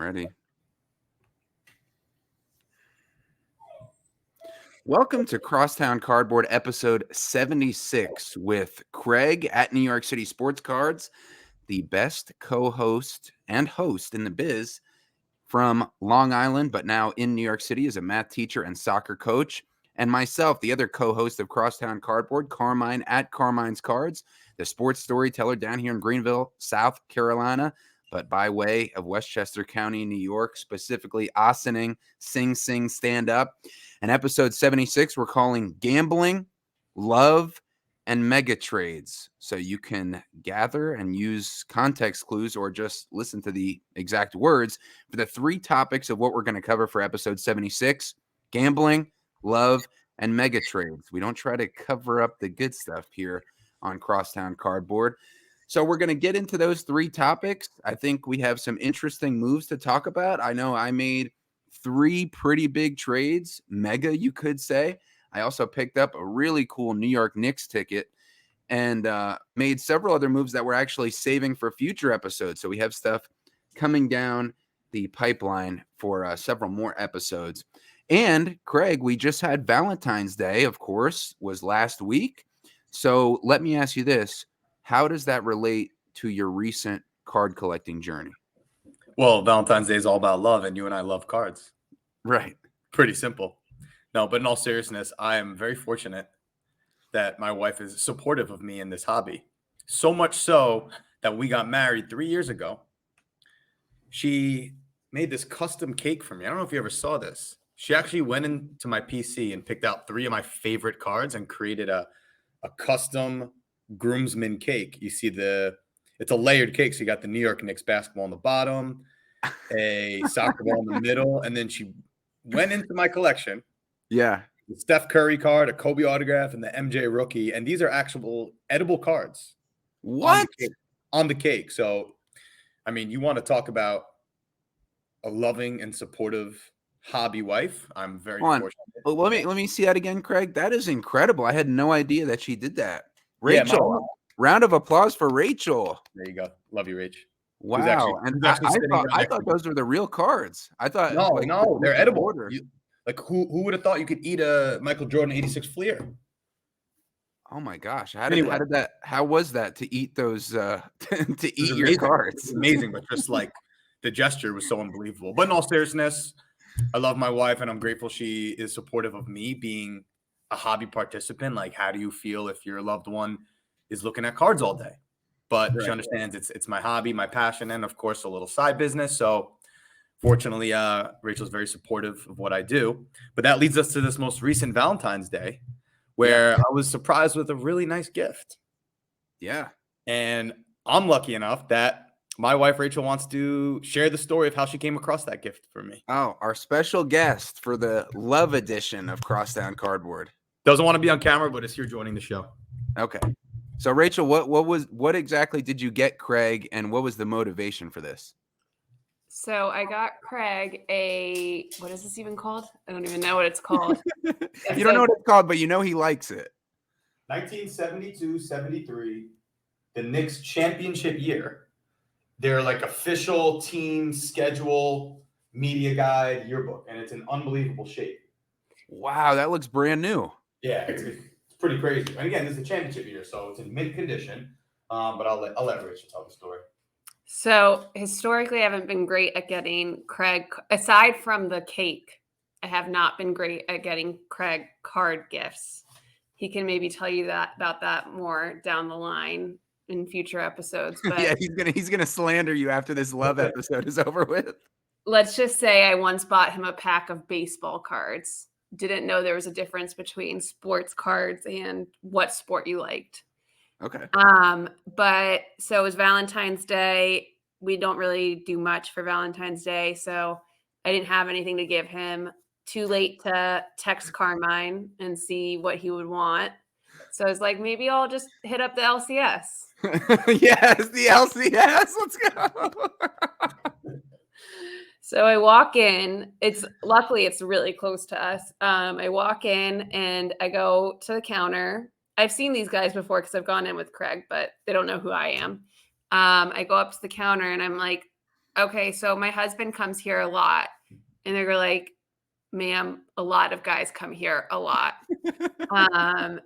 ready. Welcome to Crosstown Cardboard episode 76 with Craig at New York City Sports Cards, the best co-host and host in the biz from Long Island, but now in New York City as a math teacher and soccer coach. And myself, the other co-host of Crosstown Cardboard, Carmine at Carmine's Cards, the sports storyteller down here in Greenville, South Carolina, but by way of Westchester County, New York, specifically Ossining, Sing Sing Stand Up. And episode 76, we're calling Gambling, Love, and Mega Trades. So you can gather and use context clues or just listen to the exact words for the three topics of what we're going to cover for episode 76, gambling, love, and mega trades. We don't try to cover up the good stuff here on Crosstown Cardboard. So we're going to get into those three topics. I think we have some interesting moves to talk about. I know I made three pretty big trades, mega, you could say. I also picked up a really cool New York Knicks ticket and made several other moves that we're actually saving for future episodes. So we have stuff coming down the pipeline for several more episodes. And Craig, we just had Valentine's Day, of course, was last week. So let me ask you this. How does that relate to your recent card collecting journey? Well, Valentine's Day is all about love, and you and I love cards. Right. Pretty simple. No, but in all seriousness, I am very fortunate that my wife is supportive of me in this hobby. So much so that we got married 3 years ago. She made this custom cake for me. I don't know if you ever saw this. She actually went into my PC and picked out three of my favorite cards and created a custom groomsman cake. You see it's a layered cake. So you got the New York Knicks basketball on the bottom, a soccer ball in the middle, and then she went into my collection. Yeah. The Steph Curry card, a Kobe autograph, and the MJ rookie. And these are actual edible cards. What? On the cake. So, I mean, you want to talk about a loving and supportive hobby wife. I'm very fortunate. Well, let me see that again, Craig. That is incredible. I had no idea that she did that. Rachel, round of applause for Rachel. There you go. Love you, Rach. Wow. I thought those were the real cards. I thought no, they're edible. Who would have thought you could eat a Michael Jordan 86 Fleer? Oh my gosh. How was that to eat those to eat your cards? It's amazing, but just like the gesture was so unbelievable. But in all seriousness, I love my wife and I'm grateful she is supportive of me being a hobby participant. Like, how do you feel if your loved one is looking at cards all day? But she understands it's my hobby, my passion, and of course a little side business. So fortunately, Rachel's very supportive of what I do. But that leads us to this most recent Valentine's Day, where I was surprised with a really nice gift. Yeah. And I'm lucky enough that my wife, Rachel, wants to share the story of how she came across that gift for me. Oh, our special guest for the love edition of Crosstown Cardboard. Doesn't want to be on camera, but is here joining the show. Okay. So, Rachel, what exactly did you get Craig, and what was the motivation for this? So I got Craig what is this even called? I don't even know what it's called. You don't know what it's called, but you know he likes it. 1972-73, the Knicks championship year. They're like official team schedule, media guide, yearbook, and it's in unbelievable shape. Wow, that looks brand new. Yeah, it's pretty crazy. And again, this is the championship year, so it's in mint condition. But I'll let Rachel tell the story. So historically, I haven't been great at getting Craig, aside from the cake, I have not been great at getting Craig card gifts. He can maybe tell you about that more down the line in future episodes. But yeah, he's gonna slander you after this love episode is over with. Let's just say I once bought him a pack of baseball cards. Didn't know there was a difference between sports cards and what sport you liked. Okay. But so it was Valentine's Day. We don't really do much for Valentine's Day, so I didn't have anything to give him. Too late to text Carmine and see what he would want. So I was like, maybe I'll just hit up the LCS. Yes, the LCS. Let's go. So I walk in. Luckily it's really close to us. I walk in and I go to the counter. I've seen these guys before because I've gone in with Craig, but they don't know who I am. I go up to the counter and I'm like, okay, so my husband comes here a lot. And they're like, ma'am, a lot of guys come here a lot.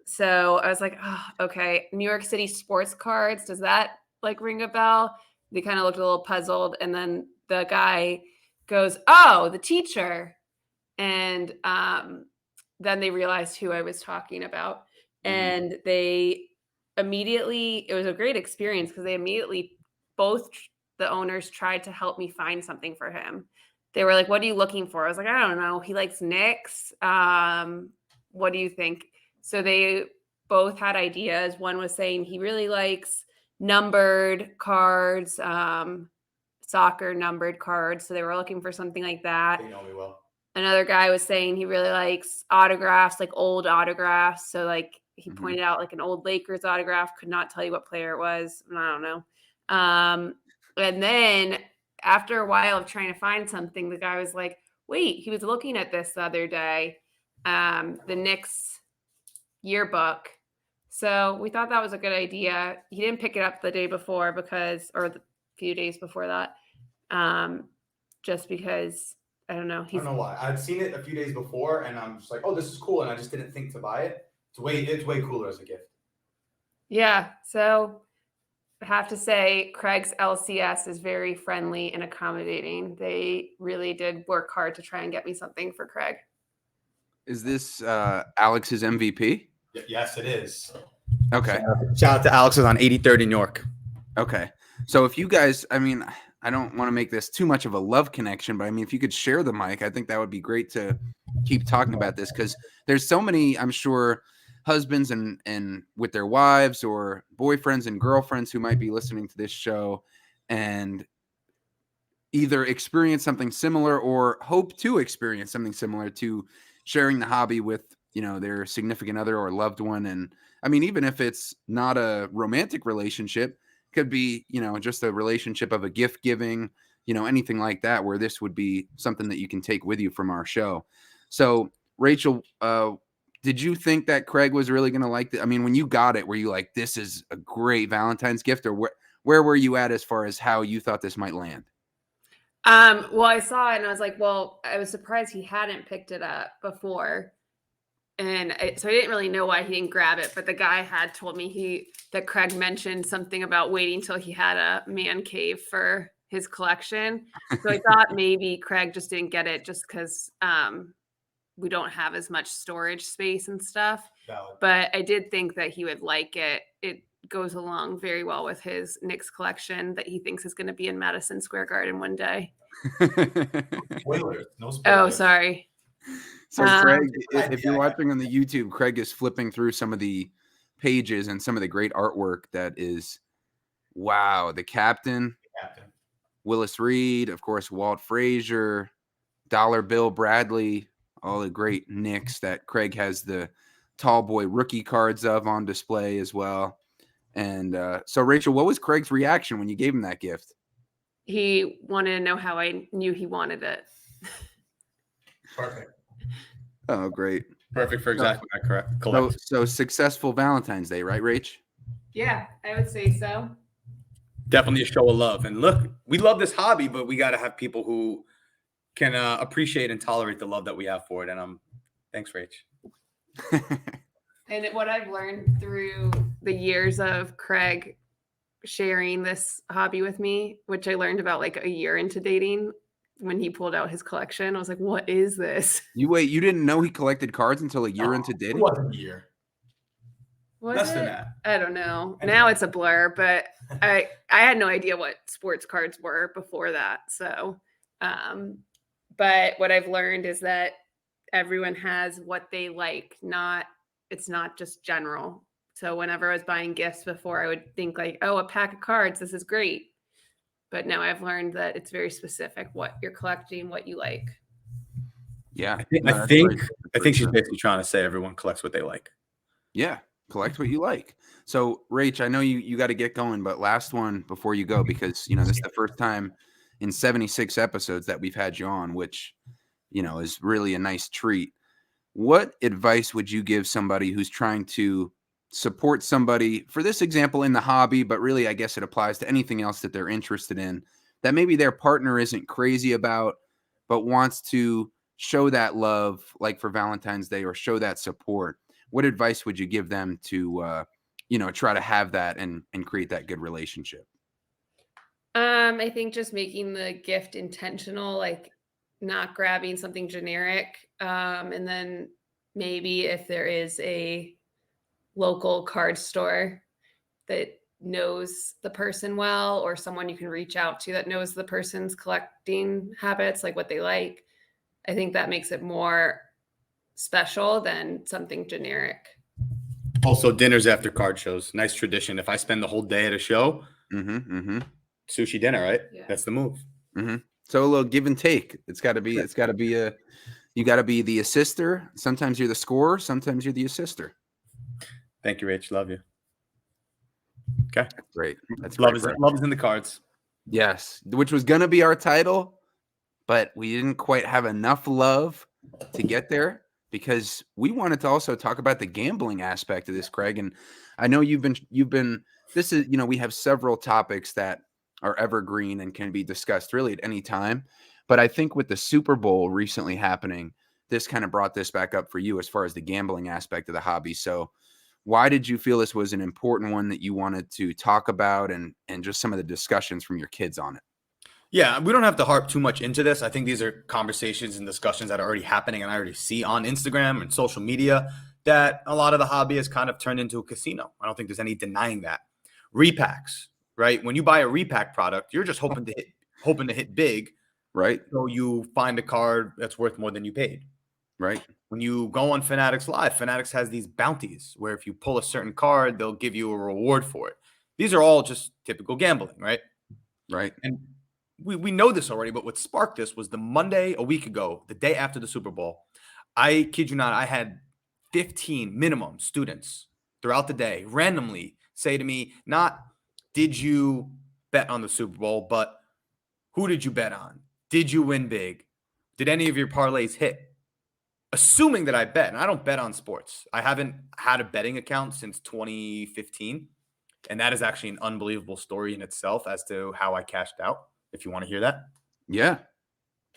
So I was like, oh, okay. New York City sports cards. Does that like ring a bell? They kind of looked a little puzzled. And then the guy goes, oh, the teacher. And then they realized who I was talking about. And they immediately, it was a great experience because they immediately, both the owners tried to help me find something for him. They were like, what are you looking for? I was like, I don't know. He likes Knicks. What do you think? So they both had ideas. One was saying he really likes numbered cards, soccer numbered cards. So they were looking for something like that. They know me well. Another guy was saying he really likes autographs, like old autographs. So like he pointed out like an old Lakers autograph, could not tell you what player it was. I don't know. And then after a while of trying to find something, the guy was like, wait, he was looking at this the other day, the Knicks yearbook. So we thought that was a good idea. He didn't pick it up the day before or the few days before that, just because, I don't know. I don't know why. I'd seen it a few days before, and I'm just like, oh, this is cool. And I just didn't think to buy it. It's way cooler as a gift. Yeah. So I have to say, Craig's LCS is very friendly and accommodating. They really did work hard to try and get me something for Craig. Is this Alex's MVP? Yes, it is. Okay. Shout out to Alex on 83rd in York. Okay. So if you guys, I mean, I don't want to make this too much of a love connection, but I mean, if you could share the mic, I think that would be great to keep talking about this because there's so many, I'm sure, husbands and with their wives or boyfriends and girlfriends who might be listening to this show and either experience something similar or hope to experience something similar to sharing the hobby with, their significant other or loved one. And I mean, even if it's not a romantic relationship, could be, just a relationship of a gift giving, anything like that, where this would be something that you can take with you from our show. So Rachel, did you think that Craig was really going to like it? I mean, when you got it, were you like, this is a great Valentine's gift, or where were you at as far as how you thought this might land? Well, I saw it and I was like, well, I was surprised he hadn't picked it up before. And so I didn't really know why he didn't grab it, but the guy had told me that Craig mentioned something about waiting till he had a man cave for his collection. So I thought maybe Craig just didn't get it just because we don't have as much storage space and stuff. Valid. But I did think that he would like it. It goes along very well with his Knicks collection that he thinks is going to be in Madison Square Garden one day. Spoilers. No spoilers. Oh, sorry. So Craig, if you're watching on the YouTube, Craig is flipping through some of the pages and some of the great artwork that is, wow, the captain, Willis Reed, of course, Walt Frazier, Dollar Bill Bradley, all the great Knicks that Craig has the tall boy rookie cards of on display as well. And so, Rachel, what was Craig's reaction when you gave him that gift? He wanted to know how I knew he wanted it. Perfect. Oh, great. Perfect for exactly what I collect. So successful Valentine's Day, right, Rach? Yeah, I would say so. Definitely a show of love. And look, we love this hobby, but we got to have people who can appreciate and tolerate the love that we have for it. And thanks, Rach. And what I've learned through the years of Craig sharing this hobby with me, which I learned about like a year into dating, when he pulled out his collection, I was like, what is this? You didn't know he collected cards until a year into dating? It wasn't a year. Less than that. I don't know. Now it's a blur, but I had no idea what sports cards were before that. So, but what I've learned is that everyone has what they like, it's not just general. So whenever I was buying gifts before, I would think like, oh, a pack of cards, this is great. But now I've learned that it's very specific what you're collecting, what you like. Yeah. I think she's basically trying to say everyone collects what they like. Yeah. Collect what you like. So, Rach, I know you got to get going, but last one before you go, because, this is the first time in 76 episodes that we've had you on, which, is really a nice treat. What advice would you give somebody who's trying to support somebody, for this example, in the hobby, but really, I guess it applies to anything else that they're interested in, that maybe their partner isn't crazy about, but wants to show that love, like for Valentine's Day, or show that support? What advice would you give them to, try to have that and create that good relationship? I think just making the gift intentional, like not grabbing something generic. And then maybe if there is a local card store that knows the person well, or someone you can reach out to that knows the person's collecting habits, like what they like, I think that makes it more special than something generic. Also, dinners after card shows. Nice tradition. If I spend the whole day at a show, sushi dinner, right? Yeah. That's the move. So a little give and take. You got to be the assister. Sometimes you're the scorer. Sometimes you're the assister. Thank you, Rach. Love you. Okay. Great. That's love great, love is in the cards. Yes, which was going to be our title, but we didn't quite have enough love to get there, because we wanted to also talk about the gambling aspect of this, Craig. And I know you've been this is, we have several topics that are evergreen and can be discussed really at any time. But I think with the Super Bowl recently happening, this kind of brought this back up for you as far as the gambling aspect of the hobby. So why did you feel this was an important one that you wanted to talk about, and just some of the discussions from your kids on it? Yeah, we don't have to harp too much into this. I think these are conversations and discussions that are already happening, and I already see on Instagram and social media that a lot of the hobby has kind of turned into a casino. I don't think there's any denying that. Repacks, right? When you buy a repack product, you're just hoping to hit big, right? So you find a card that's worth more than you paid, right? When you go on Fanatics Live, Fanatics has these bounties where if you pull a certain card, they'll give you a reward for it. These are all just typical gambling, right? Right. And we know this already, but what sparked this was the Monday a week ago, the day after the Super Bowl. I kid you not, I had 15 minimum students throughout the day randomly say to me, not did you bet on the Super Bowl, but who did you bet on? Did you win big? Did any of your parlays hit? Assuming that I bet, and I don't bet on sports. I haven't had a betting account since 2015. And that is actually an unbelievable story in itself as to how I cashed out, if you want to hear that. Yeah.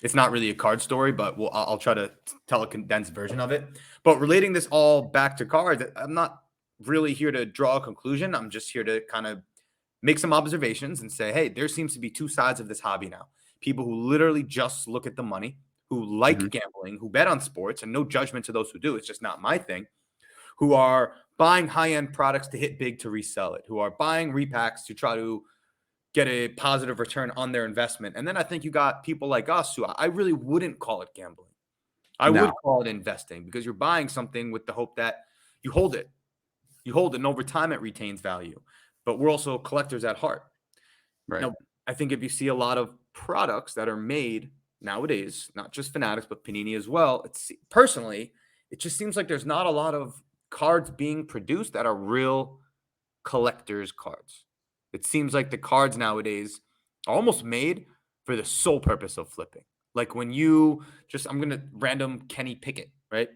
It's not really a card story, but I'll try to tell a condensed version of it. But relating this all back to cards, I'm not really here to draw a conclusion. I'm just here to kind of make some observations and say, hey, there seems to be two sides of this hobby now. People who literally just look at the money, who like gambling, who bet on sports, and no judgment to those who do. It's just not my thing. Who are buying high-end products to hit big to resell it, who are buying repacks to try to get a positive return on their investment. And then I think you got people like us who I really wouldn't call it gambling. I would call it investing, because you're buying something with the hope that you hold it. You hold it, and over time it retains value. But we're also collectors at heart. Right. Now, I think if you see a lot of products that are made nowadays, not just Fanatics, but Panini as well, personally, it just seems like there's not a lot of cards being produced that are real collectors cards. It seems like the cards nowadays are almost made for the sole purpose of flipping. Like when I'm going to random Kenny Pickett, right?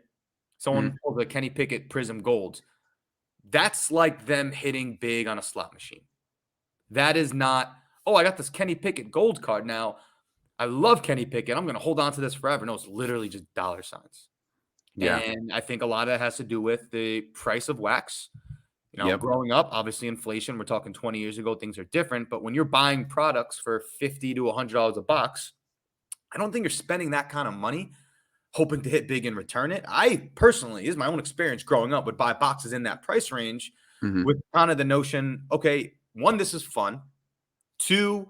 Someone pulls a Kenny Pickett Prism Gold. That's like them hitting big on a slot machine. That is not, oh, I got this Kenny Pickett Gold card now. I love Kenny Pickett. I'm going to hold on to this forever. No, it's literally just dollar signs. Yeah. And I think a lot of that has to do with the price of wax. Growing up, obviously inflation, we're talking 20 years ago, things are different. But when you're buying products for $50 to $100 a box, I don't think you're spending that kind of money hoping to hit big and return it. I personally, this is my own experience growing up, would buy boxes in that price range with kind of the notion, okay, one, this is fun. Two,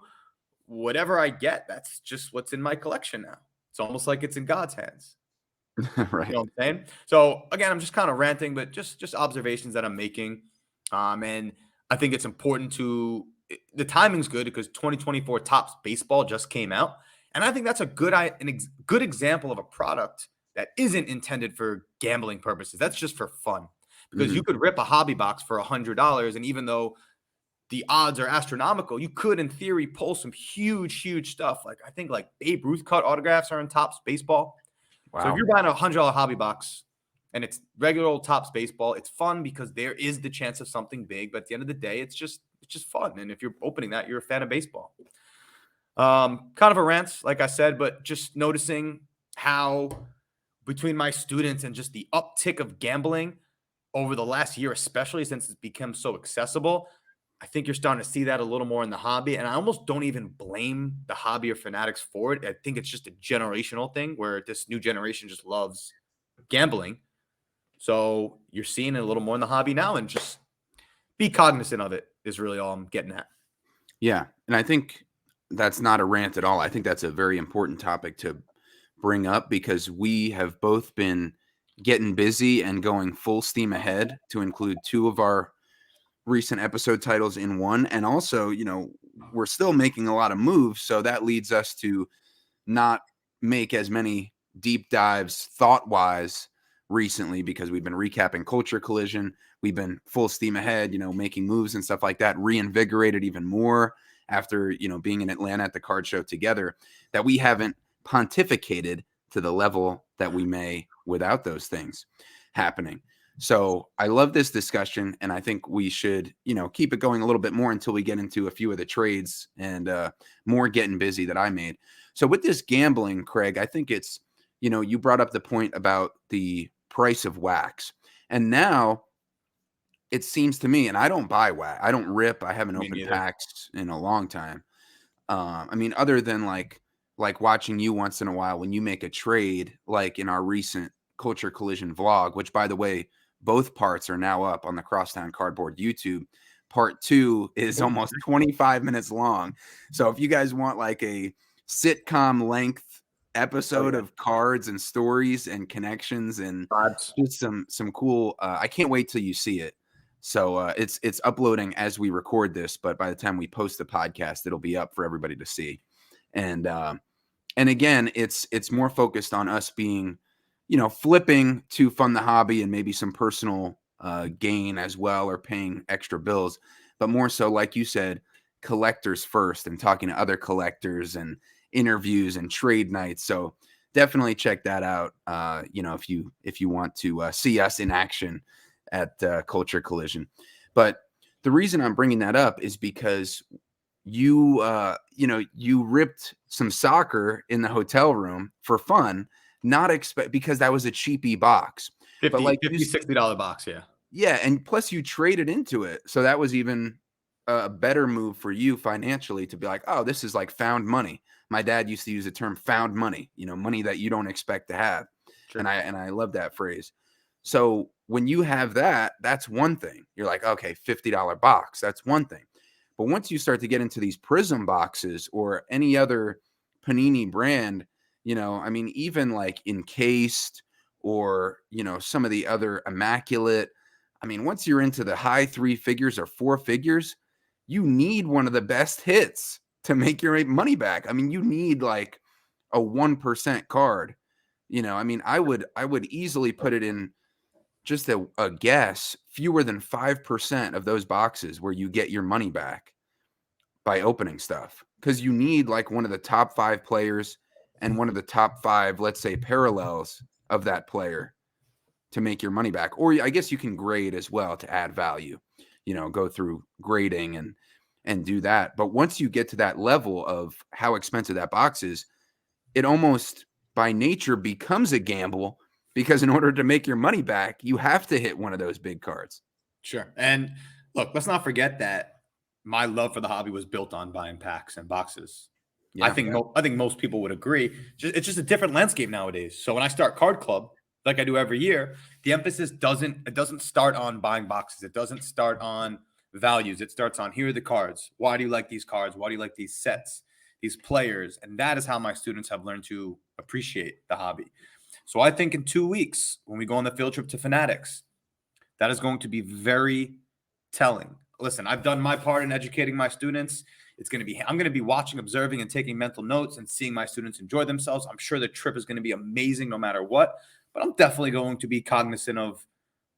whatever I get, that's just what's in my collection now. It's almost like it's in God's hands. Right. You know what I'm saying? So again, I'm just kind of ranting, but just observations that I'm making. And I think it's important the timing's good because 2024 Topps Baseball just came out. And I think that's a good example of a product that isn't intended for gambling purposes. That's just for fun. Because you could rip a hobby box for $100. And even though the odds are astronomical, you could, in theory, pull some huge, huge stuff. Like I think like Babe Ruth cut autographs are in Topps Baseball. Wow. So if you're buying a $100 hobby box and it's regular old Topps Baseball, it's fun because there is the chance of something big. But at the end of the day, it's just fun. And if you're opening that, you're a fan of baseball. Kind of a rant, like I said, but just noticing how between my students and just the uptick of gambling over the last year, especially since it's become so accessible, I think you're starting to see that a little more in the hobby. And I almost don't even blame the hobby or fanatics for it. I think it's just a generational thing where this new generation just loves gambling. So you're seeing it a little more in the hobby now, and just be cognizant of it is really all I'm getting at. Yeah. And I think that's not a rant at all. I think that's a very important topic to bring up because we have both been getting busy and going full steam ahead to include two of our recent episode titles in one. And also, we're still making a lot of moves. So that leads us to not make as many deep dives thought-wise recently because we've been recapping Culture Collision. We've been full steam ahead, making moves and stuff like that, reinvigorated even more after, being in Atlanta at the card show together, that we haven't pontificated to the level that we may without those things happening. So I love this discussion, and I think we should, keep it going a little bit more until we get into a few of the trades and more getting busy that I made. So with this gambling, Craig, I think it's, you brought up the point about the price of wax. And now it seems to me, and I don't buy wax. I don't rip. I haven't opened packs in a long time. I mean, other than like watching you once in a while when you make a trade, like in our recent Culture Collision vlog, which, by the way, both parts are now up on the Crosstown Cardboard YouTube. Part 2 is almost 25 minutes long. So if you guys want like a sitcom length episode of cards and stories and connections and just some cool, I can't wait till you see it. So it's uploading as we record this, but by the time we post the podcast, it'll be up for everybody to see. And again, it's more focused on us being, flipping to fund the hobby and maybe some personal gain as well, or paying extra bills, but more so, like you said, collectors first and talking to other collectors and interviews and trade nights. So definitely check that out. If you want to see us in action at Culture Collision. But the reason I'm bringing that up is because you ripped some soccer in the hotel room for fun, because that was a cheapy box. $50, $60 box. Yeah. And plus you traded into it. So that was even a better move for you financially to be like, oh, this is like found money. My dad used to use the term found money, money that you don't expect to have. Sure. And I love that phrase. So when you have that, that's one thing. You're like, okay, $50 box. That's one thing. But once you start to get into these Prism boxes or any other Panini brand, even like Encased or, some of the other Immaculate. I mean, once you're into the high 3 figures or 4 figures, you need one of the best hits to make your money back. I mean, you need like a 1% card. I would easily put it in just a guess, fewer than 5% of those boxes where you get your money back by opening stuff, because you need like one of the top 5 players and one of the top 5, let's say, parallels of that player to make your money back. Or I guess you can grade as well to add value, go through grading and do that. But once you get to that level of how expensive that box is, it almost by nature becomes a gamble, because in order to make your money back, you have to hit one of those big cards. Sure. And look, let's not forget that my love for the hobby was built on buying packs and boxes. Yeah, I think most people would agree. It's just a different landscape nowadays. So when I start Card Club, like I do every year, the emphasis doesn't start on buying boxes. It doesn't start on values. It starts on, here are the cards. Why do you like these cards? Why do you like these sets, these players? And that is how my students have learned to appreciate the hobby. So I think in 2 weeks, when we go on the field trip to Fanatics, that is going to be very telling. Listen, I've done my part in educating my students. I'm going to be watching, observing, and taking mental notes and seeing my students enjoy themselves. I'm sure the trip is going to be amazing no matter what, but I'm definitely going to be cognizant of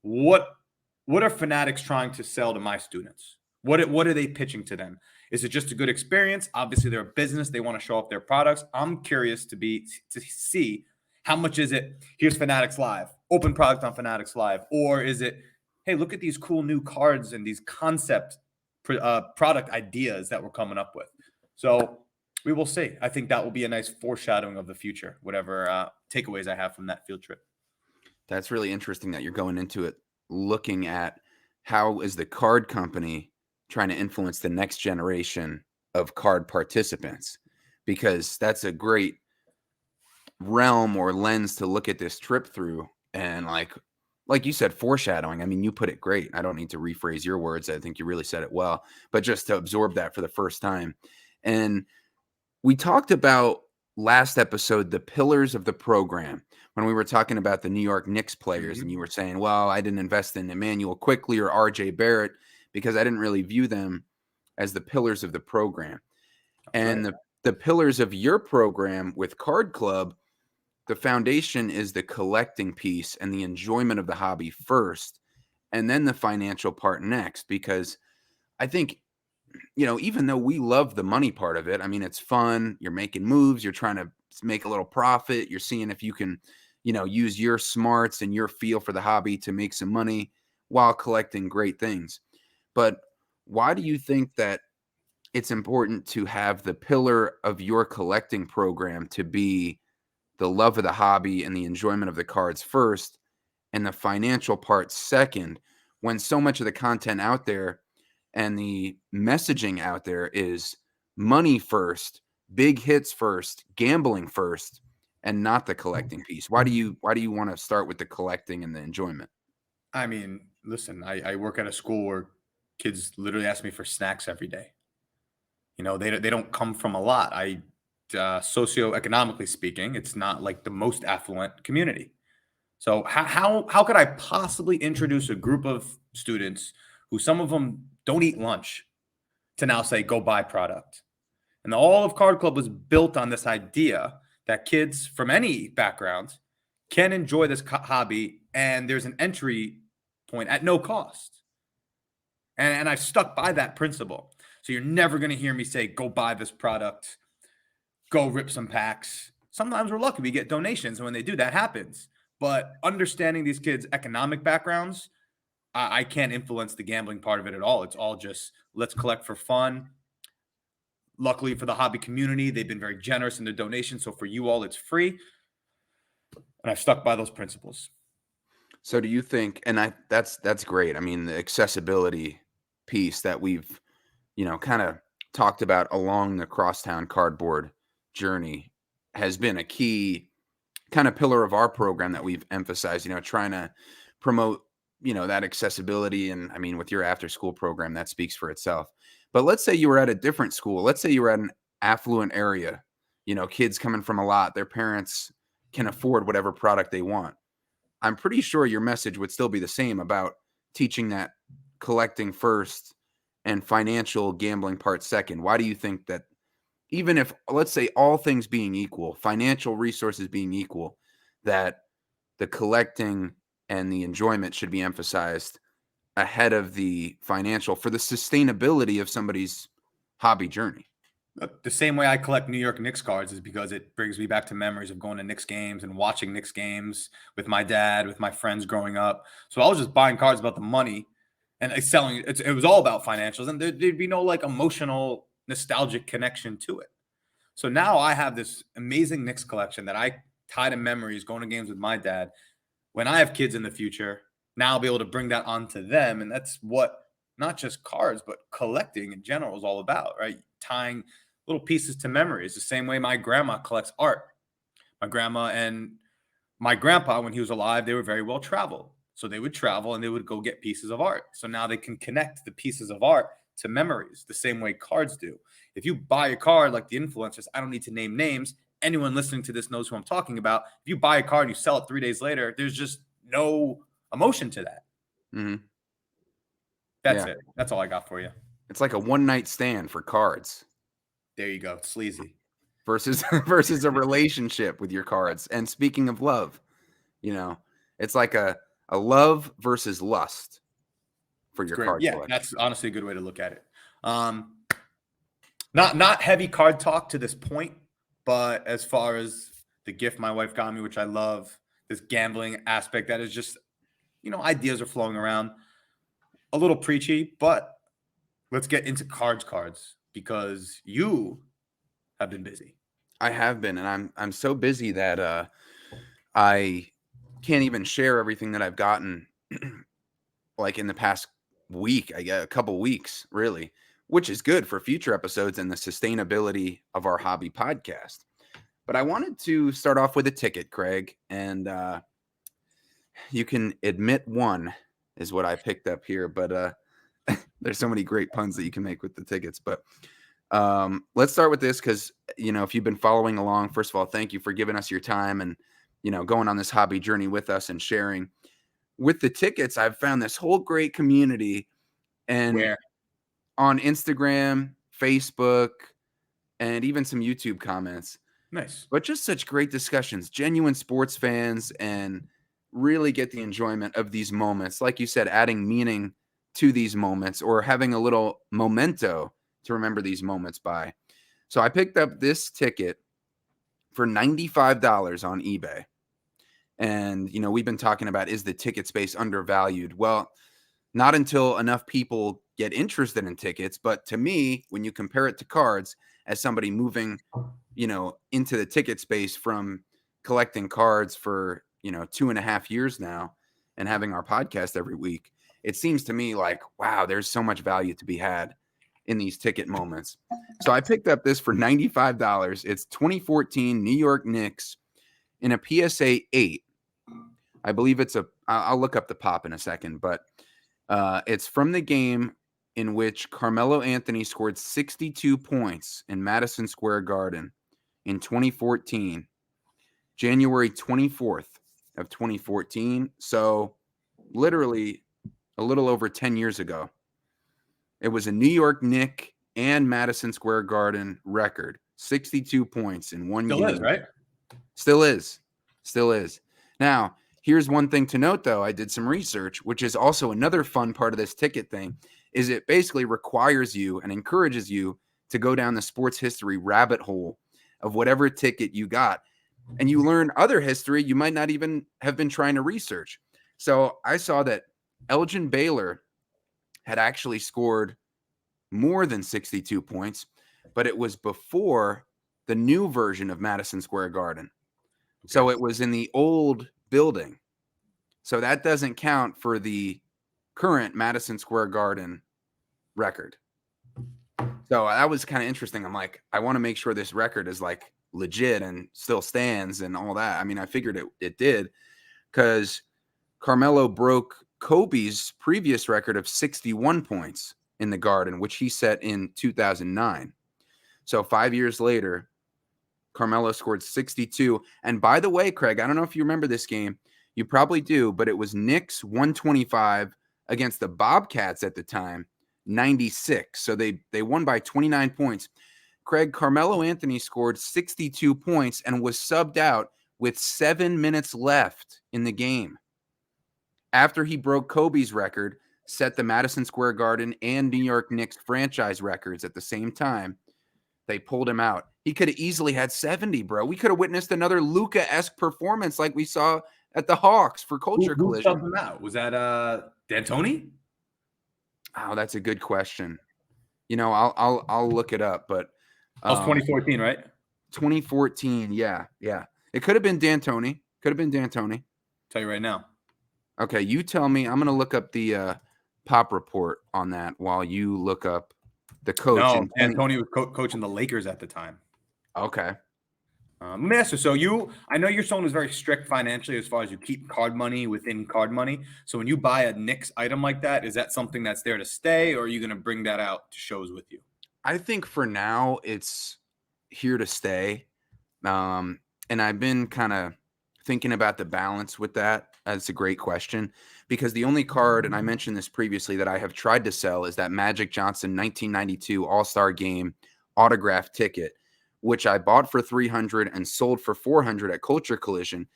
what are Fanatics trying to sell to my students? What are they pitching to them? Is it just a good experience? Obviously, they're a business. They want to show off their products. I'm curious to see how much is it, here's Fanatics Live, open product on Fanatics Live, or is it, hey, look at these cool new cards and these concept product ideas that we're coming up with. So We will see. I think that will be a nice foreshadowing of the future, whatever takeaways I have from that field trip. That's really interesting that you're going into it looking at how is the card company trying to influence the next generation of card participants, because that's a great realm or lens to look at this trip through. And like you said, foreshadowing. I mean, you put it great. I don't need to rephrase your words. I think you really said it well, but just to absorb that for the first time. And we talked about last episode the pillars of the program when we were talking about the New York Knicks players, and you were saying, well, I didn't invest in Emmanuel Quickly or RJ Barrett because I didn't really view them as the pillars of the program. And the pillars of your program with Card Club, the foundation is the collecting piece and the enjoyment of the hobby first, and then the financial part next. Because I think, even though we love the money part of it, I mean, it's fun. You're making moves. You're trying to make a little profit. You're seeing if you can, use your smarts and your feel for the hobby to make some money while collecting great things. But why do you think that it's important to have the pillar of your collecting program to be the love of the hobby and the enjoyment of the cards first, and the financial part second, when so much of the content out there and the messaging out there is money first, big hits first, gambling first, and not the collecting piece? Why do you want to start with the collecting and the enjoyment? I mean, listen, I work at a school where kids literally ask me for snacks every day. They don't come from a lot. Socioeconomically speaking, it's not like the most affluent community. So how could I possibly introduce a group of students who some of them don't eat lunch to now say, go buy product? And all of Card Club was built on this idea that kids from any background can enjoy this hobby, and there's an entry point at no cost. And I've stuck by that principle. So you're never going to hear me say, go buy this product, go rip some packs. Sometimes we're lucky we get donations, and when they do, that happens. But understanding these kids' economic backgrounds, I can't influence the gambling part of it at all. It's all just let's collect for fun. Luckily for the hobby community, they've been very generous in their donations. So for you all, it's free. And I've stuck by those principles. So do you think, and that's great. I mean, the accessibility piece that we've, kind of talked about along the Crosstown Cardboard journey has been a key kind of pillar of our program that we've emphasized, trying to promote, that accessibility. And I mean, with your after school program, that speaks for itself. But let's say you were at a different school. Let's say you were at an affluent area, kids coming from a lot, their parents can afford whatever product they want. I'm pretty sure your message would still be the same about teaching that collecting first and financial gambling part second. Why do you think that, even if, let's say, all things being equal, financial resources being equal, that the collecting and the enjoyment should be emphasized ahead of the financial for the sustainability of somebody's hobby journey? The same way I collect New York Knicks cards is because it brings me back to memories of going to Knicks games and watching Knicks games with my dad, with my friends growing up. So I was just buying cards about the money and selling. It was all about financials, and there'd be no like emotional, nostalgic connection to it. So now I have this amazing Knicks collection that I tie to memories going to games with my dad. When I have kids in the future, now I'll be able to bring that onto them. And that's what not just cards, but collecting in general is all about, right? Tying little pieces to memories, the same way my grandma collects art. My grandma and my grandpa, when he was alive, they were very well traveled. So they would travel and they would go get pieces of art. So now they can connect the pieces of art to memories the same way cards do. If you buy a card like the influencers, I don't need to name names. Anyone listening to this knows who I'm talking about. If you buy a card and you sell it 3 days later, there's just no emotion to that. Mm-hmm. That's it. That's all I got for you. It's like a one-night stand for cards. There you go. It's sleazy. Versus a relationship with your cards. And speaking of love, it's like a love versus lust for your card collection. That's honestly a good way to look at it. Not heavy card talk to this point, but as far as the gift my wife got me, which I love, this gambling aspect that is just, ideas are flowing around. A little preachy, but let's get into cards because you have been busy. I have been, and I'm so busy that I can't even share everything that I've gotten like in the past week, I guess a couple weeks, really, which is good for future episodes and the sustainability of our hobby podcast. But I wanted to start off with a ticket, Craig, and you can admit one is what I picked up here, but there's so many great puns that you can make with the tickets. But let's start with this because, if you've been following along, first of all, thank you for giving us your time and, going on this hobby journey with us and sharing. With the tickets, I've found this whole great community and Where? on Instagram, Facebook, and even some YouTube comments. Nice. But just such great discussions, genuine sports fans, and really get the enjoyment of these moments. Like you said, adding meaning to these moments or having a little memento to remember these moments by. So I picked up this ticket for $95 on eBay. And, we've been talking about, is the ticket space undervalued? Well, not until enough people get interested in tickets. But to me, when you compare it to cards, as somebody moving, into the ticket space from collecting cards for, 2.5 years now and having our podcast every week, it seems to me like, wow, there's so much value to be had in these ticket moments. So I picked up this for $95. It's 2014 New York Knicks in a PSA 8. I believe I'll look up the pop in a second, but it's from the game in which Carmelo Anthony scored 62 points in Madison Square Garden in 2014, January 24th of 2014. So literally a little over 10 years ago. It was a New York Knicks and Madison Square Garden record, 62 points in one game. Still is, right? Still is. Still is. Now, here's one thing to note, though. I did some research, which is also another fun part of this ticket thing, is it basically requires you and encourages you to go down the sports history rabbit hole of whatever ticket you got. And you learn other history you might not even have been trying to research. So I saw that Elgin Baylor had actually scored more than 62 points, but it was before the new version of Madison Square Garden. Okay. So it was in the old building. So that doesn't count for the current Madison Square Garden record. So that was kind of interesting. I'm like, I want to make sure this record is like legit and still stands and all that. I mean, I figured it did because Carmelo broke Kobe's previous record of 61 points in the Garden, which he set in 2009. So 5 years later, Carmelo scored 62. And by the way, Craig, I don't know if you remember this game. You probably do, but it was Knicks 125 against the Bobcats at the time, 96. So they won by 29 points. Craig, Carmelo Anthony scored 62 points and was subbed out with 7 minutes left in the game. After he broke Kobe's record, set the Madison Square Garden and New York Knicks franchise records at the same time, they pulled him out. He could have easily had 70, bro. We could have witnessed another Luka-esque performance like we saw at the Hawks for Culture Collision. Who subbed him out? Was that D'Antoni? Oh, that's a good question. I'll look it up, but that was 2014, right? 2014, yeah. It could have been D'Antoni. Tell you right now. Okay, you tell me. I'm going to look up the pop report on that while you look up the coach. No, D'Antoni was coaching the Lakers at the time. Okay. Let me ask you. So I know your son is very strict financially as far as you keep card money within card money. So when you buy a Knicks item like that, is that something that's there to stay, or are you going to bring that out to shows with you? I think for now it's here to stay. And I've been kind of thinking about the balance with that. That's a great question because the only card, and I mentioned this previously, that I have tried to sell is that Magic Johnson 1992 All-Star Game autograph ticket, which I bought for $300 and sold for $400 at Culture Collision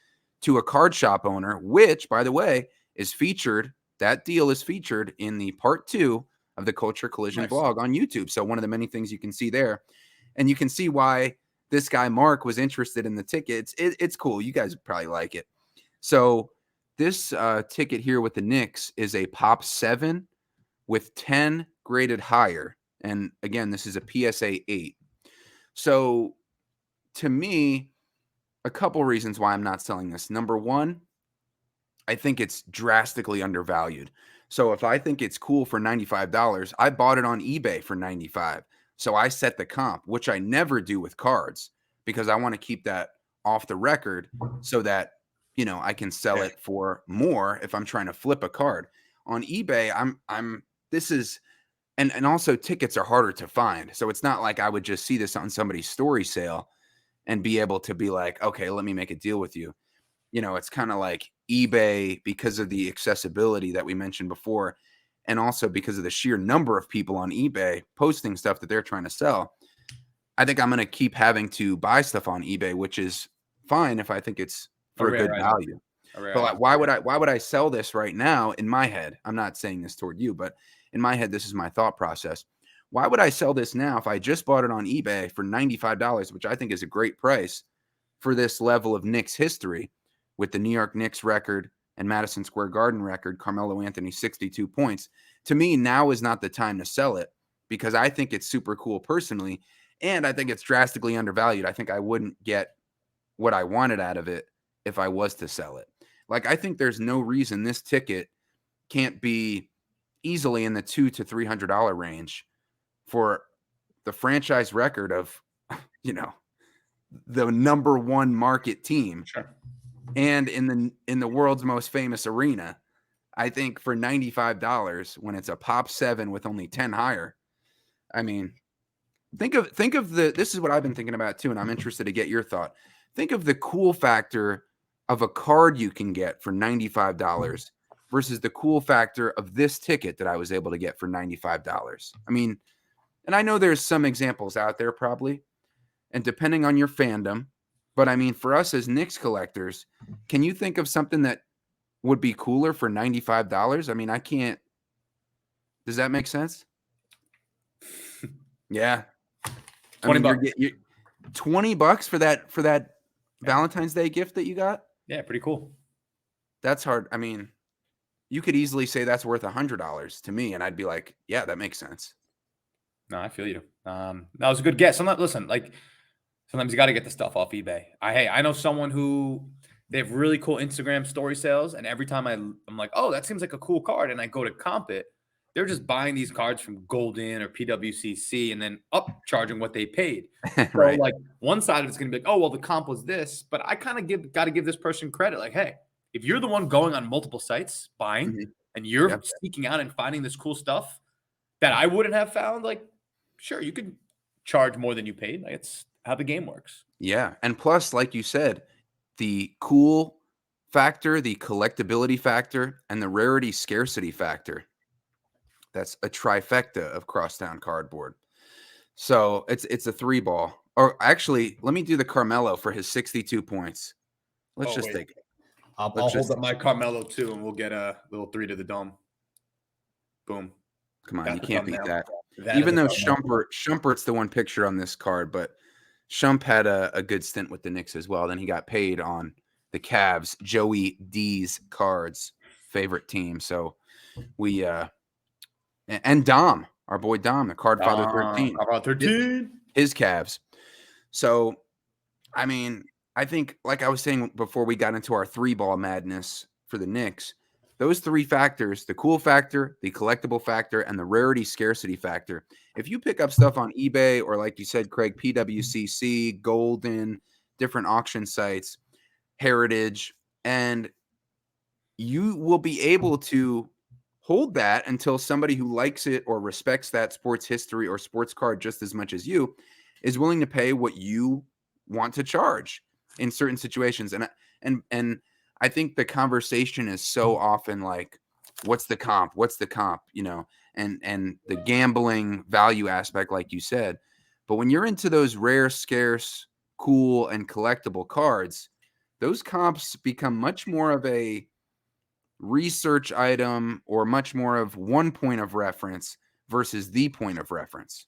to a card shop owner, which, by the way, is featured. That deal is featured in the part 2 of the Culture Collision vlog on YouTube. So one of the many things you can see there, and you can see why this guy Mark was interested in the tickets. It's cool. You guys would probably like it. So this ticket here with the Knicks is a pop 7 with 10 graded higher. And again, this is a PSA 8. So to me, a couple reasons why I'm not selling this. Number one, I think it's drastically undervalued. So if I think it's cool for $95, I bought it on eBay for 95. So I set the comp, which I never do with cards because I want to keep that off the record so that, I can sell it for more if I'm trying to flip a card. On eBay, this is and also tickets are harder to find. So it's not like I would just see this on somebody's story sale and be able to be like, okay, let me make a deal with you. It's kind of like eBay because of the accessibility that we mentioned before, and also because of the sheer number of people on eBay posting stuff that they're trying to sell. I think I'm going to keep having to buy stuff on eBay, which is fine if I think it's for a good value. But like, why would I sell this right now in my head? I'm not saying this toward you, but in my head, this is my thought process. Why would I sell this now if I just bought it on eBay for $95, which I think is a great price for this level of Knicks history with the New York Knicks record and Madison Square Garden record, Carmelo Anthony, 62 points. To me, now is not the time to sell it because I think it's super cool personally, and I think it's drastically undervalued. I think I wouldn't get what I wanted out of it if I was to sell it. Like, I think there's no reason this ticket can't be easily in the $200 to $300 range for the franchise record of, the number one market team. Sure. And in the world's most famous arena. I think for $95 when it's a pop 7 with only 10 higher. I mean, think of this is what I've been thinking about too, and I'm interested to get your thought. Think of the cool factor of a card you can get for $95 versus the cool factor of this ticket that I was able to get for $95. I mean, and I know there's some examples out there probably, and depending on your fandom, but I mean, for us as Knicks collectors, can you think of something that would be cooler for $95? I mean, I can't. Does that make sense? Yeah. $20. $20 for that Valentine's Day gift that you got? Yeah, pretty cool. That's hard. I mean, you could easily say that's worth $100 to me, and I'd be like, yeah, that makes sense. No, I feel you. That was a good guess. Listen, like sometimes you got to get the stuff off eBay. I know someone who they have really cool Instagram story sales, and every time I'm like, oh, that seems like a cool card, and I go to comp it, they're just buying these cards from Golden or PWCC and then upcharging what they paid. Right. So like one side of it's going to be like, oh, well, the comp was this, but I kind of got to give this person credit. Like, hey, if you're the one going on multiple sites buying and you're seeking out and finding this cool stuff that I wouldn't have found, like, sure, you could charge more than you paid. Like, it's how the game works. Yeah. And plus, like you said, the cool factor, the collectability factor, and the rarity scarcity factor. That's a trifecta of Crosstown Cardboard. So it's a 3-ball. Or actually, let me do the Carmelo for his 62 points. Let's just take it. I'll hold up my Carmelo too, and we'll get a little 3 to the dome. Boom. Come on, you can't beat that. Even though Shumpert's the one picture on this card, but Shump had a good stint with the Knicks as well. Then he got paid on the Cavs, Joey D's cards, favorite team. So we and Dom, our boy Dom, the card father 13. About 13. His Cavs. So, I mean, I think, like I was saying before we got into our 3-ball madness for the Knicks, those 3 factors, the cool factor, the collectible factor, and the rarity scarcity factor. If you pick up stuff on eBay or, like you said, Craig, PWCC, Golden, different auction sites, Heritage, and you will be able to hold that until somebody who likes it or respects that sports history or sports card just as much as you is willing to pay what you want to charge in certain situations. And I think the conversation is so often like, what's the comp? What's the comp? And the gambling value aspect, like you said. But when you're into those rare, scarce, cool, and collectible cards, those comps become much more of a research item or much more of one point of reference versus the point of reference.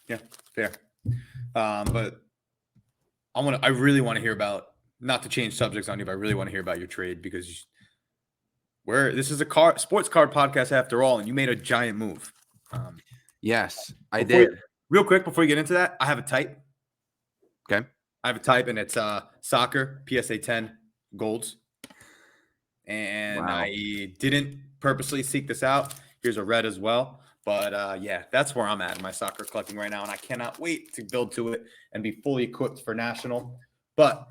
Yeah, fair. But I really want to hear about, not to change subjects on you, but I really want to hear about your trade because this is a sports card podcast after all, and you made a giant move. Yes, I did. Real quick, before you get into that, I have a type. Okay. I have a type, and it's soccer PSA 10 golds. And Wow. I didn't purposely seek this out. Here's a red as well. But yeah, that's where I'm at in my soccer collecting right now. And I cannot wait to build to it and be fully equipped for national. But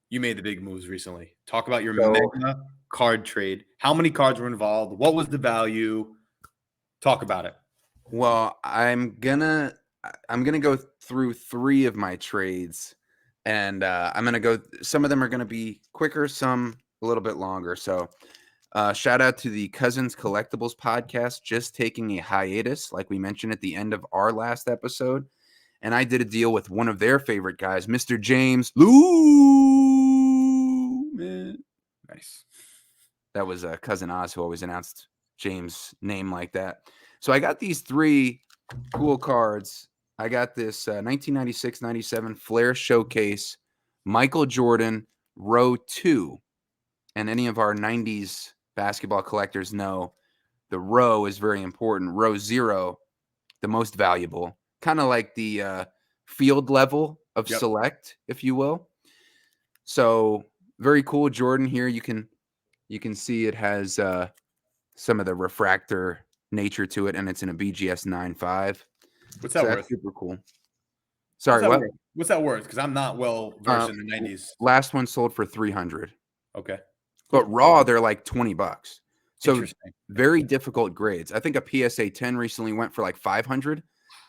you made the big moves recently. Talk about your mega card trade. How many cards were involved? What was the value? Talk about it. Well, I'm gonna go through 3 of my trades, and I'm gonna go. Some of them are gonna be quicker, some a little bit longer. So, shout out to the Cousins Collectibles podcast, just taking a hiatus, like we mentioned at the end of our last episode. And I did a deal with one of their favorite guys, Mr. James Lumen. Nice. That was Cousin Oz who always announced James' name like that. So I got these 3 cool cards. I got this 1996-97 Flair Showcase, Michael Jordan, row 2. And any of our 90s basketball collectors know the row is very important. Row 0, the most valuable. Kind of like the field level of select, if you will. So very cool Jordan here. You can see it has some of the refractor nature to it, and it's in a BGS 9.5. What's that worth? That's super cool. Sorry, what? What's that worth? Because I'm not well versed in the 90s. Last one sold for $300. Okay. But raw, they're like $20. So very difficult grades. I think a PSA 10 recently went for like $500.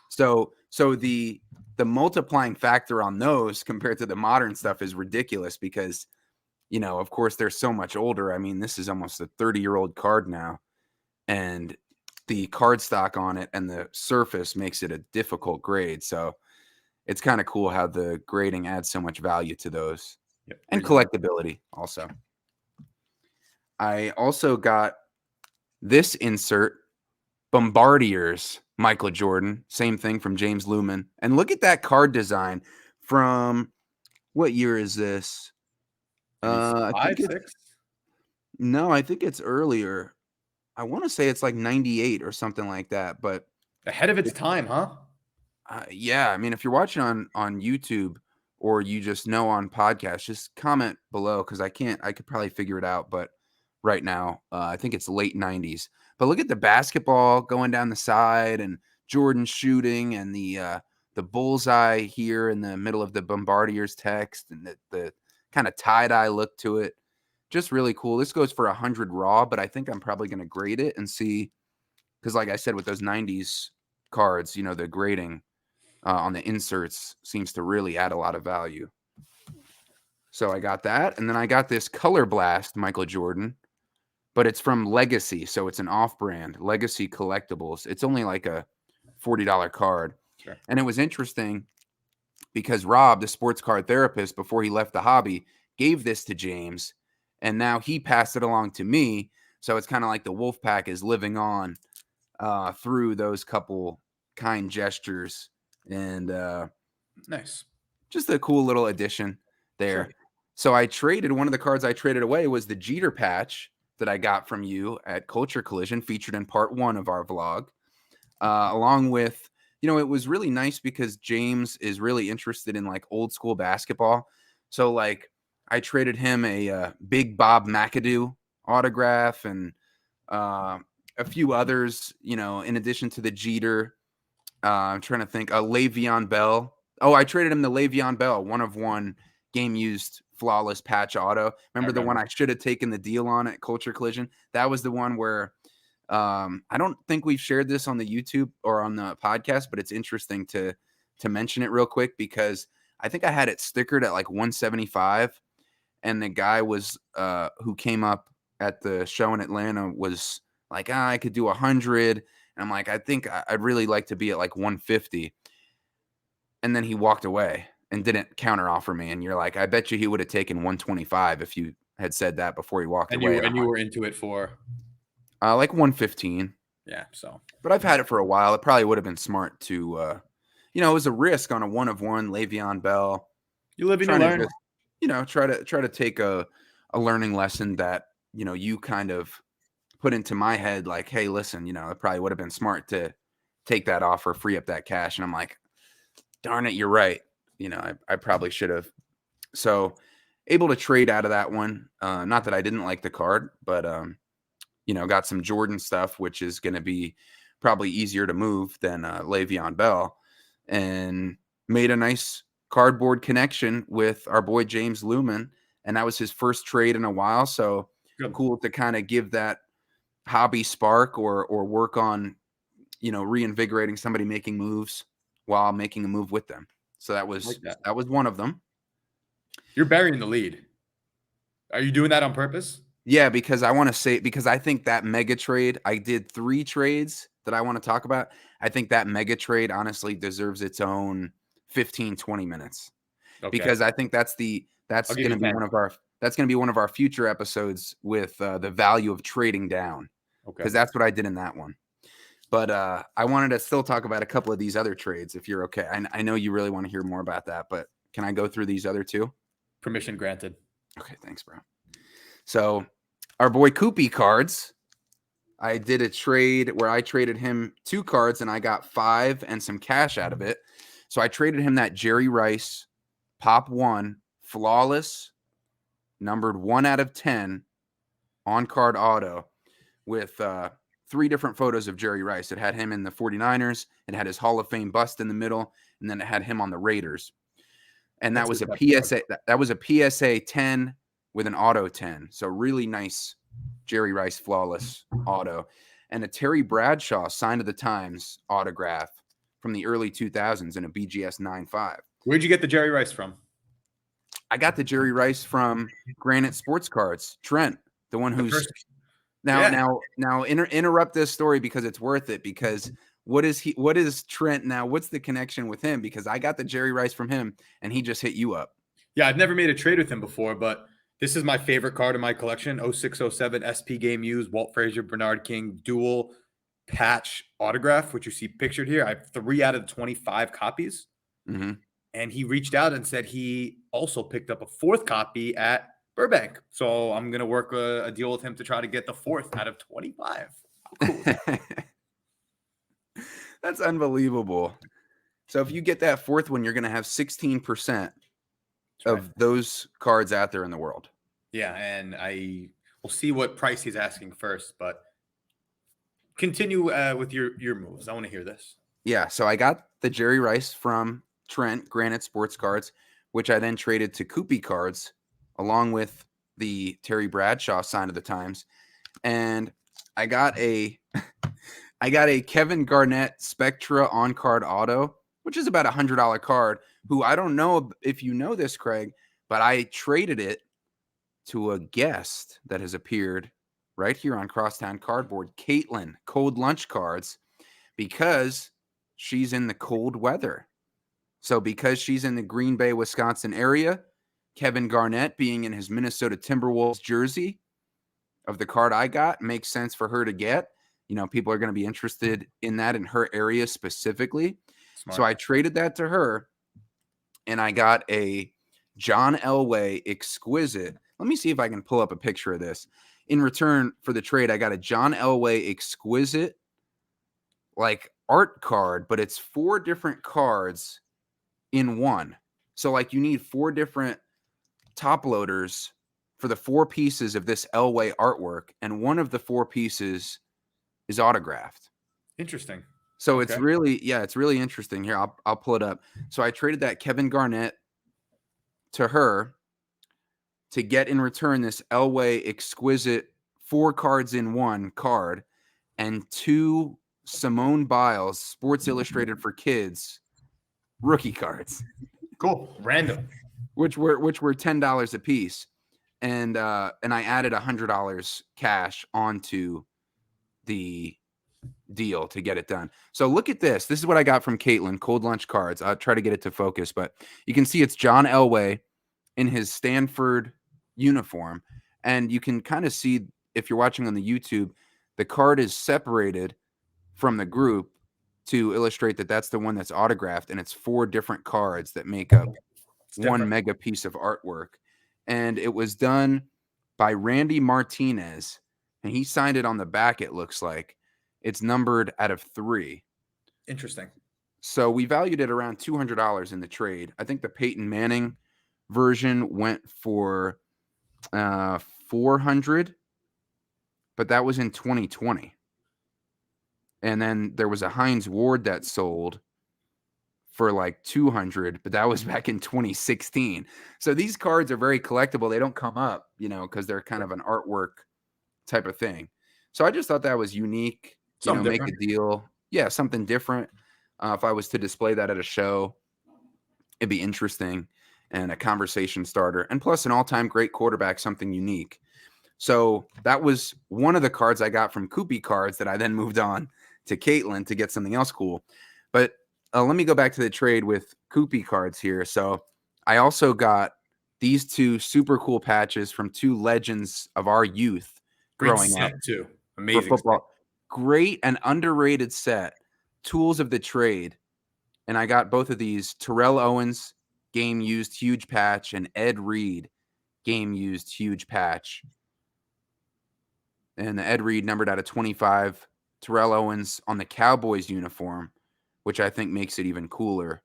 So the multiplying factor on those compared to the modern stuff is ridiculous because, you know, of course, they're so much older. I mean, this is almost a 30-year-old card now. And the card stock on it and the surface makes it a difficult grade. So it's kind of cool how the grading adds so much value to those. Yep. And collectability also. I also got this insert, Bombardiers, Michael Jordan. Same thing from James Lumen. And look at that card design from, what year is this? I think it's earlier. I want to say it's like 98 or something like that. But ahead of its time, huh? Yeah. I mean, if you're watching on YouTube or you just know on podcast, just comment below because I could probably figure it out. But right now, I think it's late 90s. But look at the basketball going down the side and Jordan shooting and the bullseye here in the middle of the Bombardiers text and the kind of tie-dye look to it. Just really cool. This goes for 100 raw, but I think I'm probably going to grade it and see, because like I said, with those 90s cards, you know, the grading on the inserts seems to really add a lot of value. So I got that. And then I got this Color Blast Michael Jordan, but it's from Legacy. So it's an off-brand Legacy Collectibles. It's only like a $40 card. Sure. And it was interesting because Rob, the sports card therapist, before he left the hobby, gave this to James. And now he passed it along to me. So it's kind of like the Wolfpack is living on through those couple kind gestures. And nice. Just a cool little addition there. Sure. So I traded, one of the cards I traded away was the Jeter patch that I got from you at Culture Collision, featured in part 1 of our vlog. Along with, you know, it was really nice because James is really interested in like old school basketball. So like I traded him a Big Bob McAdoo autograph and a few others, you know, in addition to the Jeter. I'm trying to think. Le'Veon Bell. Oh, I traded him the Le'Veon Bell, 1-of-1 game used flawless patch auto. Remember the one I should have taken the deal on at Culture Collision? That was the one where I don't think we've shared this on the YouTube or on the podcast, but it's interesting to mention it real quick because I think I had it stickered at like 175, and the guy was who came up at the show in Atlanta was like, I could do 100. And I'm like, I think I'd really like to be at like 150. And then he walked away and didn't counter offer me. And you're like, I bet you he would have taken 125 if you had said that before he walked away. And you were into it for like 115. Yeah. So, but I've had it for a while. It probably would have been smart to, you know, it was a risk on a 1-of-1 Le'Veon Bell. You live and you learn. Just, you know, try to take a learning lesson that, you know, you kind of put into my head, like, hey, listen, you know, it probably would have been smart to take that offer, free up that cash. And I'm like, darn it, you're right. I probably should have. So able to trade out of that one. Not that I didn't like the card, but got some Jordan stuff, which is going to be probably easier to move than Le'Veon Bell, and made a nice cardboard connection with our boy James Lumen, and that was his first trade in a while. So Good. Cool to kind of give that hobby spark or work on, reinvigorating somebody making moves while making a move with them. So that was that was one of them. You're burying the lead. Are you doing that on purpose? Yeah, because I think that mega trade, I did 3 trades that I want to talk about. I think that mega trade honestly deserves its own 15, 20 minutes. Okay. Because I think that's going to be one of our future episodes with the value of trading down. Okay. Because that's what I did in that one. But I wanted to still talk about a couple of these other trades if you're okay. I know you really want to hear more about that, but can I go through these other 2? Permission granted. Okay, thanks, bro. So our boy Koopy Cards, I did a trade where I traded him 2 cards and I got 5 and some cash out of it. So I traded him that Jerry Rice Pop 1 flawless numbered 1 out of 10 on card auto with 3 different photos of Jerry Rice. It had him in the 49ers, it had his Hall of Fame bust in the middle, and then it had him on the Raiders. And that was a PSA. That was a PSA 10 with an auto 10. So really nice Jerry Rice flawless auto. And a Terry Bradshaw sign of the times autograph from the early 2000s in a BGS 9.5. Where'd you get the Jerry Rice from? I got the Jerry Rice from Granite Sports Cards. Trent, the one who's now interrupt this story because it's worth it. Because what is Trent now? What's the connection with him? Because I got the Jerry Rice from him and he just hit you up. Yeah, I've never made a trade with him before, but this is my favorite card in my collection. 0607 SP Game Used Walt Frazier, Bernard King dual patch autograph, which you see pictured here. I have 3 out of the 25 copies. Mm-hmm. And he reached out and said he also picked up a 4th copy at Burbank. So I'm going to work a deal with him to try to get the 4th out of 25. How cool is that? That's unbelievable. So if you get that 4th one, you're going to have 16% of those cards out there in the world. Yeah, and we'll see what price he's asking first, but continue with your moves. I want to hear this. Yeah, so I got the Jerry Rice from Trent, Granite Sports Cards, which I then traded to Koopy Cards, along with the Terry Bradshaw sign of the times. And I got a Kevin Garnett Spectra on-card auto, which is about $100 card, who I don't know if you know this, Craig, but I traded it to a guest that has appeared right here on Crosstown Cardboard, Caitlin, Cold Lunch Cards, because she's in the cold weather. So because she's in the Green Bay, Wisconsin area, Kevin Garnett being in his Minnesota Timberwolves jersey of the card I got makes sense for her to get. People are going to be interested in that in her area specifically. Smart. So I traded that to her, and I got a John Elway exquisite. Let me see if I can pull up a picture of this. In return for the trade, I got a John Elway exquisite art card, but it's 4 different cards in one. So you need 4 different top loaders for the 4 pieces of this Elway artwork, and one of the 4 pieces is autographed. Interesting. So it's really interesting. Here, I'll pull it up. So I traded that Kevin Garnett to her to get in return this Elway exquisite 4 cards in one card and 2 Simone Biles Sports Illustrated for Kids rookie cards. Cool. Random. Which were $10 a piece. And I added $100 cash onto the deal to get it done. So look at this. This is what I got from Caitlin, Cold Lunch Cards. I'll try to get it to focus, but you can see it's John Elway in his Stanford uniform. And you can kind of see, if you're watching on the YouTube, the card is separated from the group to illustrate that that's the one that's autographed. And it's 4 different cards that make up one mega piece of artwork. And it was done by Randy Martinez, and he signed it on the back. It looks like it's numbered out of 3. Interesting. So we valued it around $200 in the trade. I think the Peyton Manning version went for 400, but that was in 2020. And then there was a Hines Ward that sold for like 200, but that was back in 2016. So these cards are very collectible. They don't come up, because they're kind of an artwork type of thing. So I just thought that was unique, Something make a different. deal. Yeah, something different. If I was to display that at a show, it'd be interesting and a conversation starter. And plus an all-time great quarterback, something unique. So that was one of the cards I got from Koopy Cards that I then moved on to Caitlin to get something else cool. But let me go back to the trade with Koopy Cards here. So I also got these two super cool patches from two legends of our youth Great growing set up too. for Amazing. football. Great and underrated set. Tools of the trade. And I got both of these. Terrell Owens, game used, huge patch, and Ed Reed, game used, huge patch. And the Ed Reed numbered out of 25. Terrell Owens on the Cowboys uniform, which I think makes it even cooler,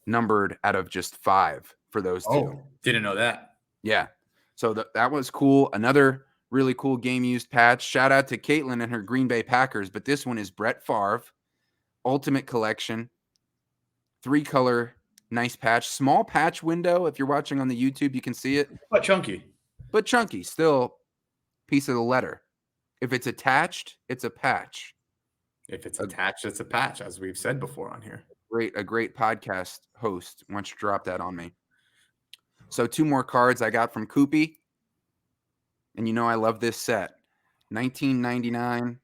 numbered out of just 5 for those two. Oh, didn't know that. Yeah. So that was cool. Another really cool game used patch. Shout out to Caitlin and her Green Bay Packers, but this one is Brett Favre, Ultimate Collection, 3-color, nice patch, small patch window. If you're watching on the YouTube, you can see it, But chunky. but chunky, still piece of the letter. If it's attached, it's a patch. If it's attached, it's a patch, as we've said before on here. A great podcast host. Why don't you drop that on me? So 2 more cards I got from Koopy. And I love this set. 1999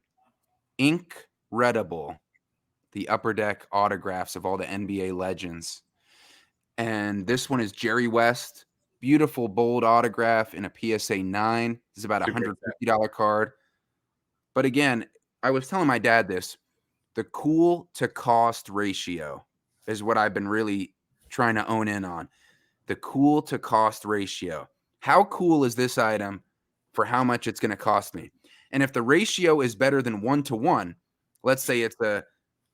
Ink-redible. The Upper Deck autographs of all the NBA legends. And this one is Jerry West. Beautiful, bold autograph in a PSA 9. This is about a $150 card. But again, I was telling my dad this. The cool to cost ratio is what I've been really trying to own in on. The cool to cost ratio. How cool is this item for how much it's going to cost me? And if the ratio is better than 1-to-1, let's say it's a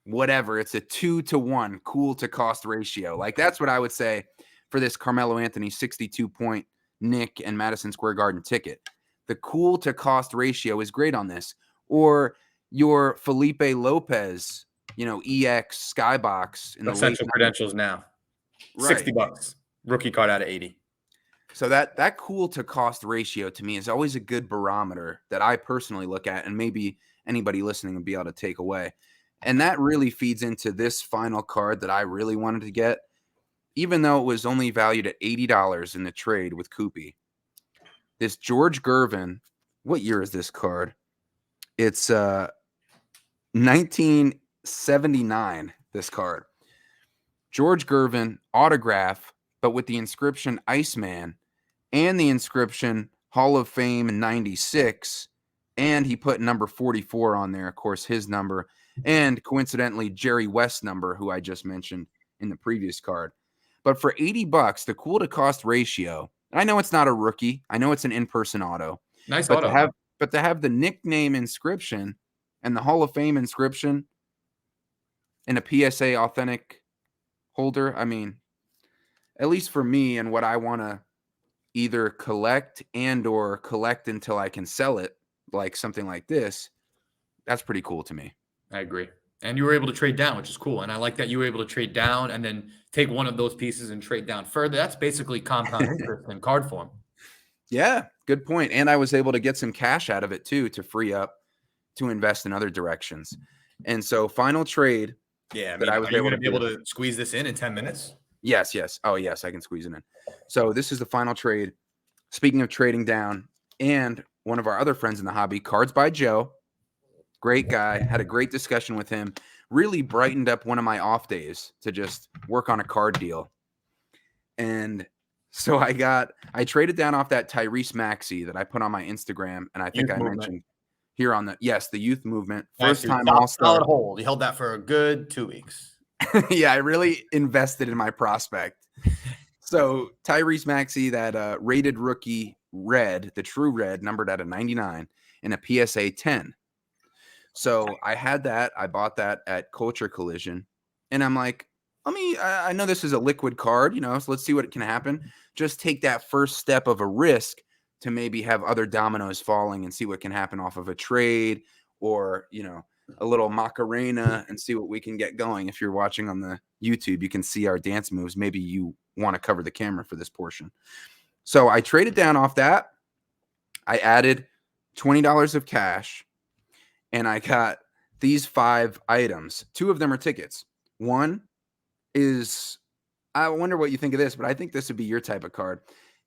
2-to-1 cool to cost ratio. Like that's what I would say for this Carmelo Anthony 62-point Nick and Madison Square Garden ticket. The cool to cost ratio is great on this. Or your Felipe Lopez, EX Skybox in the Essential late credentials now. Right. $60. Rookie card out of 80. So that cool to cost ratio to me is always a good barometer that I personally look at, and maybe anybody listening would be able to take away. And that really feeds into this final card that I really wanted to get, even though it was only valued at $80 in the trade with Koopy. This George Gervin, what year is this card? It's 1979, this card. George Gervin autograph, but with the inscription Iceman and the inscription Hall of Fame 96. And he put number 44 on there, of course, his number. And coincidentally, Jerry West's number, who I just mentioned in the previous card. But for $80, the cool to cost ratio, and I know it's not a rookie. I know it's an in-person auto. Nice but auto. To have the nickname inscription and the Hall of Fame inscription in a PSA authentic holder, I mean, at least for me and what I want to either collect or collect until I can sell it, like something like this, that's pretty cool to me. I agree. And you were able to trade down, which is cool. And I like that you were able to trade down and then take one of those pieces and trade down further. That's basically compound interest in card form. Yeah, good point. And I was able to get some cash out of it too to free up to invest in other directions. And so final trade. Yeah, I was are you able going to be able to squeeze this in 10 minutes? Yes. Oh, yes, I can squeeze it in. So this is the final trade. Speaking of trading down, and one of our other friends in the hobby, Cards by Joe, great guy, had a great discussion with him, really brightened up one of my off days to just work on a card deal. And so I traded down off that Tyrese Maxey that I put on my Instagram, and I think I mentioned here on the youth movement. First time All-Star. Solid hold. You held that for a good 2 weeks. Yeah, I really invested in my prospect. So Tyrese Maxey, that rated rookie red, the true red, numbered at a 99 in a PSA 10. So I had that. I bought that at Culture Collision, And I'm like, I know this is a liquid card, so let's see what can happen. Just take that first step of a risk to maybe have other dominoes falling and see what can happen off of a trade or, a little Macarena and see what we can get going. If you're watching on the YouTube, you can see our dance moves. Maybe you want to cover the camera for this portion. So I traded down off that. I added $20 of cash and I got these 5 items. 2 of them are tickets. One is, I wonder what you think of this, but I think this would be your type of card.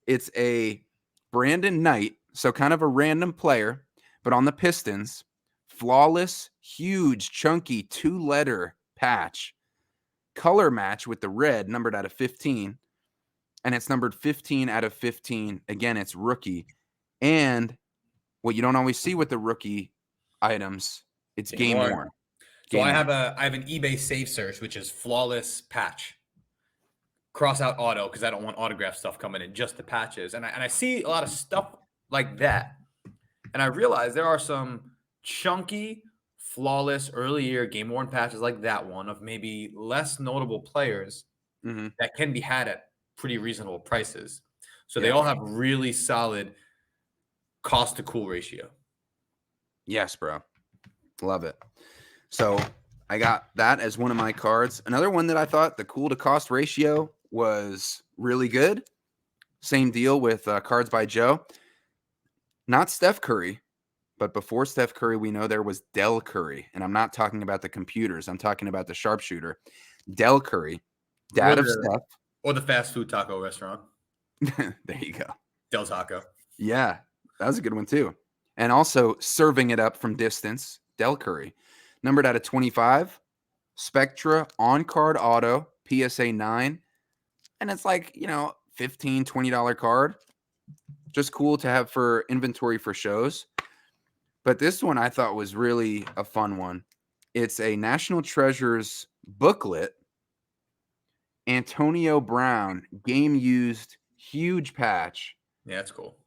It's a Brandon Knight, so kind of a random player, but on the Pistons, flawless, huge, chunky 2-letter patch, color match with the red, numbered out of 15, and it's numbered 15 out of 15. Again, it's rookie. And what you don't always see with the rookie items, it's game worn. So I have an eBay save search, which is flawless patch. Cross out auto because I don't want autograph stuff coming in, just the patches. And I see a lot of stuff like that. And I realize there are some chunky, flawless early year game worn patches like that one of maybe less notable players that can be had at pretty reasonable prices. So they all have really solid cost to cool ratio. Yes, bro. Love it. So I got that as one of my cards. Another one that I thought the cool to cost ratio was really good. Same deal with Cards by Joe. Not Steph Curry, but before Steph Curry, we know there was Del Curry. And I'm not talking about the computers. I'm talking about the sharpshooter. Del Curry, dad of Steph. Or the fast food taco restaurant. There you go. Del Taco. Yeah, that was a good one too. And also serving it up from distance, Del Curry. Numbered out of 25, Spectra on-card auto, PSA 9. And it's like, $15, $20 card. Just cool to have for inventory for shows. But this one I thought was really a fun one. It's a National Treasures booklet. Antonio Brown, game used, huge patch. Yeah, that's cool.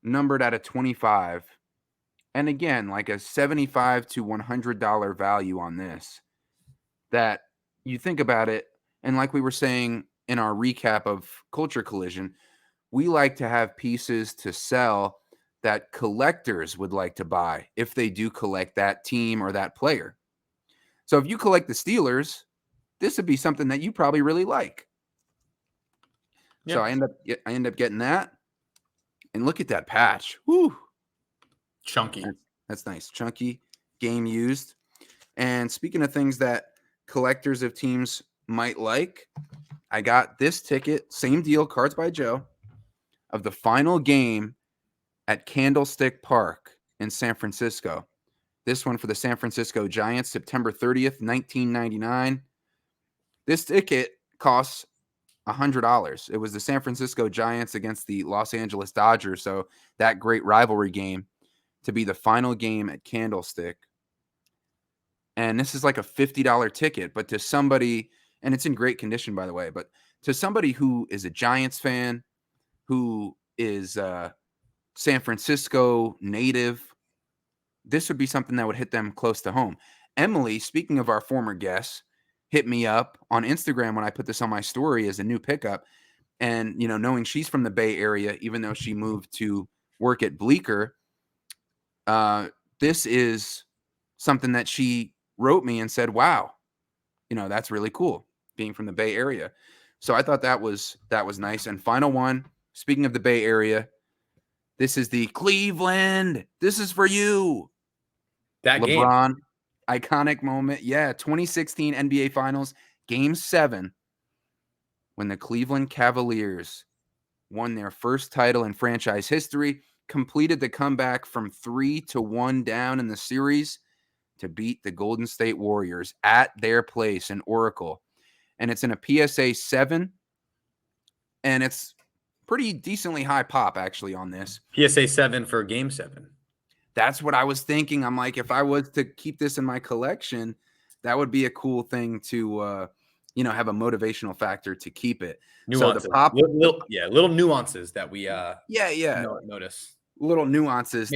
Numbered out of 25. And again, like a $75 to $100 value on this. That you think about it, and like we were saying in our recap of Culture Collision, we like to have pieces to sell that collectors would like to buy if they do collect that team or that player. So if you collect the Steelers, this would be something that you probably really like. Yeah. So I end up getting that. And look at that patch. Woo! Chunky. That's nice. Chunky, game used. And speaking of things that collectors of teams might like, I got this ticket, same deal, Cards by Joe, of the final game at Candlestick Park in San Francisco. This one for the San Francisco Giants, September 30th, 1999. This ticket costs $100. It was the San Francisco Giants against the Los Angeles Dodgers, so that great rivalry game to be the final game at Candlestick. And this is like a $50 ticket, but to somebody, and it's in great condition, by the way, but to somebody who is a Giants fan, who is San Francisco native, this would be something that would hit them close to home. Emily, speaking of our former guests, hit me up on Instagram when I put this on my story as a new pickup. And, knowing she's from the Bay Area, even though she moved to work at Bleecker, this is something that she wrote me and said, wow, that's really cool being from the Bay Area. So I thought that was nice. And final one, speaking of the Bay Area, this is the Cleveland. This is for you. That LeBron, game. Iconic moment. Yeah, 2016 NBA Finals, Game 7, when the Cleveland Cavaliers won their first title in franchise history, completed the comeback from 3-1 down in the series to beat the Golden State Warriors at their place in Oracle. And it's in a PSA 7, and it's pretty decently high pop, actually, on this. PSA 7 for Game 7. That's what I was thinking. I'm like, if I was to keep this in my collection, that would be a cool thing to, have a motivational factor to keep it. Nuances. So the pop, little nuances that we notice. Little nuances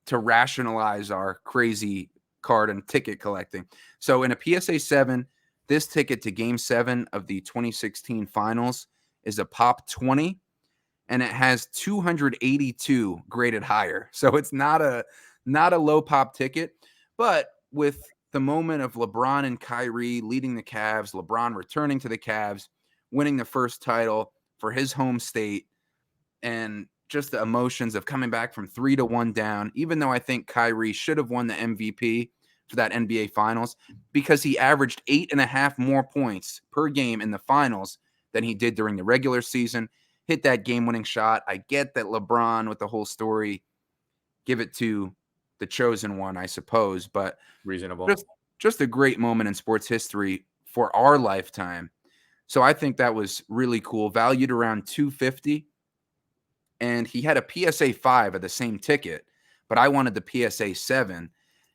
to rationalize our crazy card and ticket collecting. So in a PSA 7, This ticket to Game 7 of the 2016 Finals is a Pop 20, and it has 282 graded higher. So it's not a low Pop ticket, but with the moment of LeBron and Kyrie leading the Cavs, LeBron returning to the Cavs, winning the first title for his home state, and just the emotions of coming back from 3-1 down, even though I think Kyrie should have won the MVP for that NBA Finals because he averaged 8.5 more points per game in the finals than he did during the regular season, hit that game-winning shot. I get that LeBron with the whole story, give it to the chosen one, I suppose, but Reasonable. Just a great moment in sports history for our lifetime. So I think that was really cool, valued around $250. And he had a PSA 5 of the same ticket, but I wanted the PSA 7.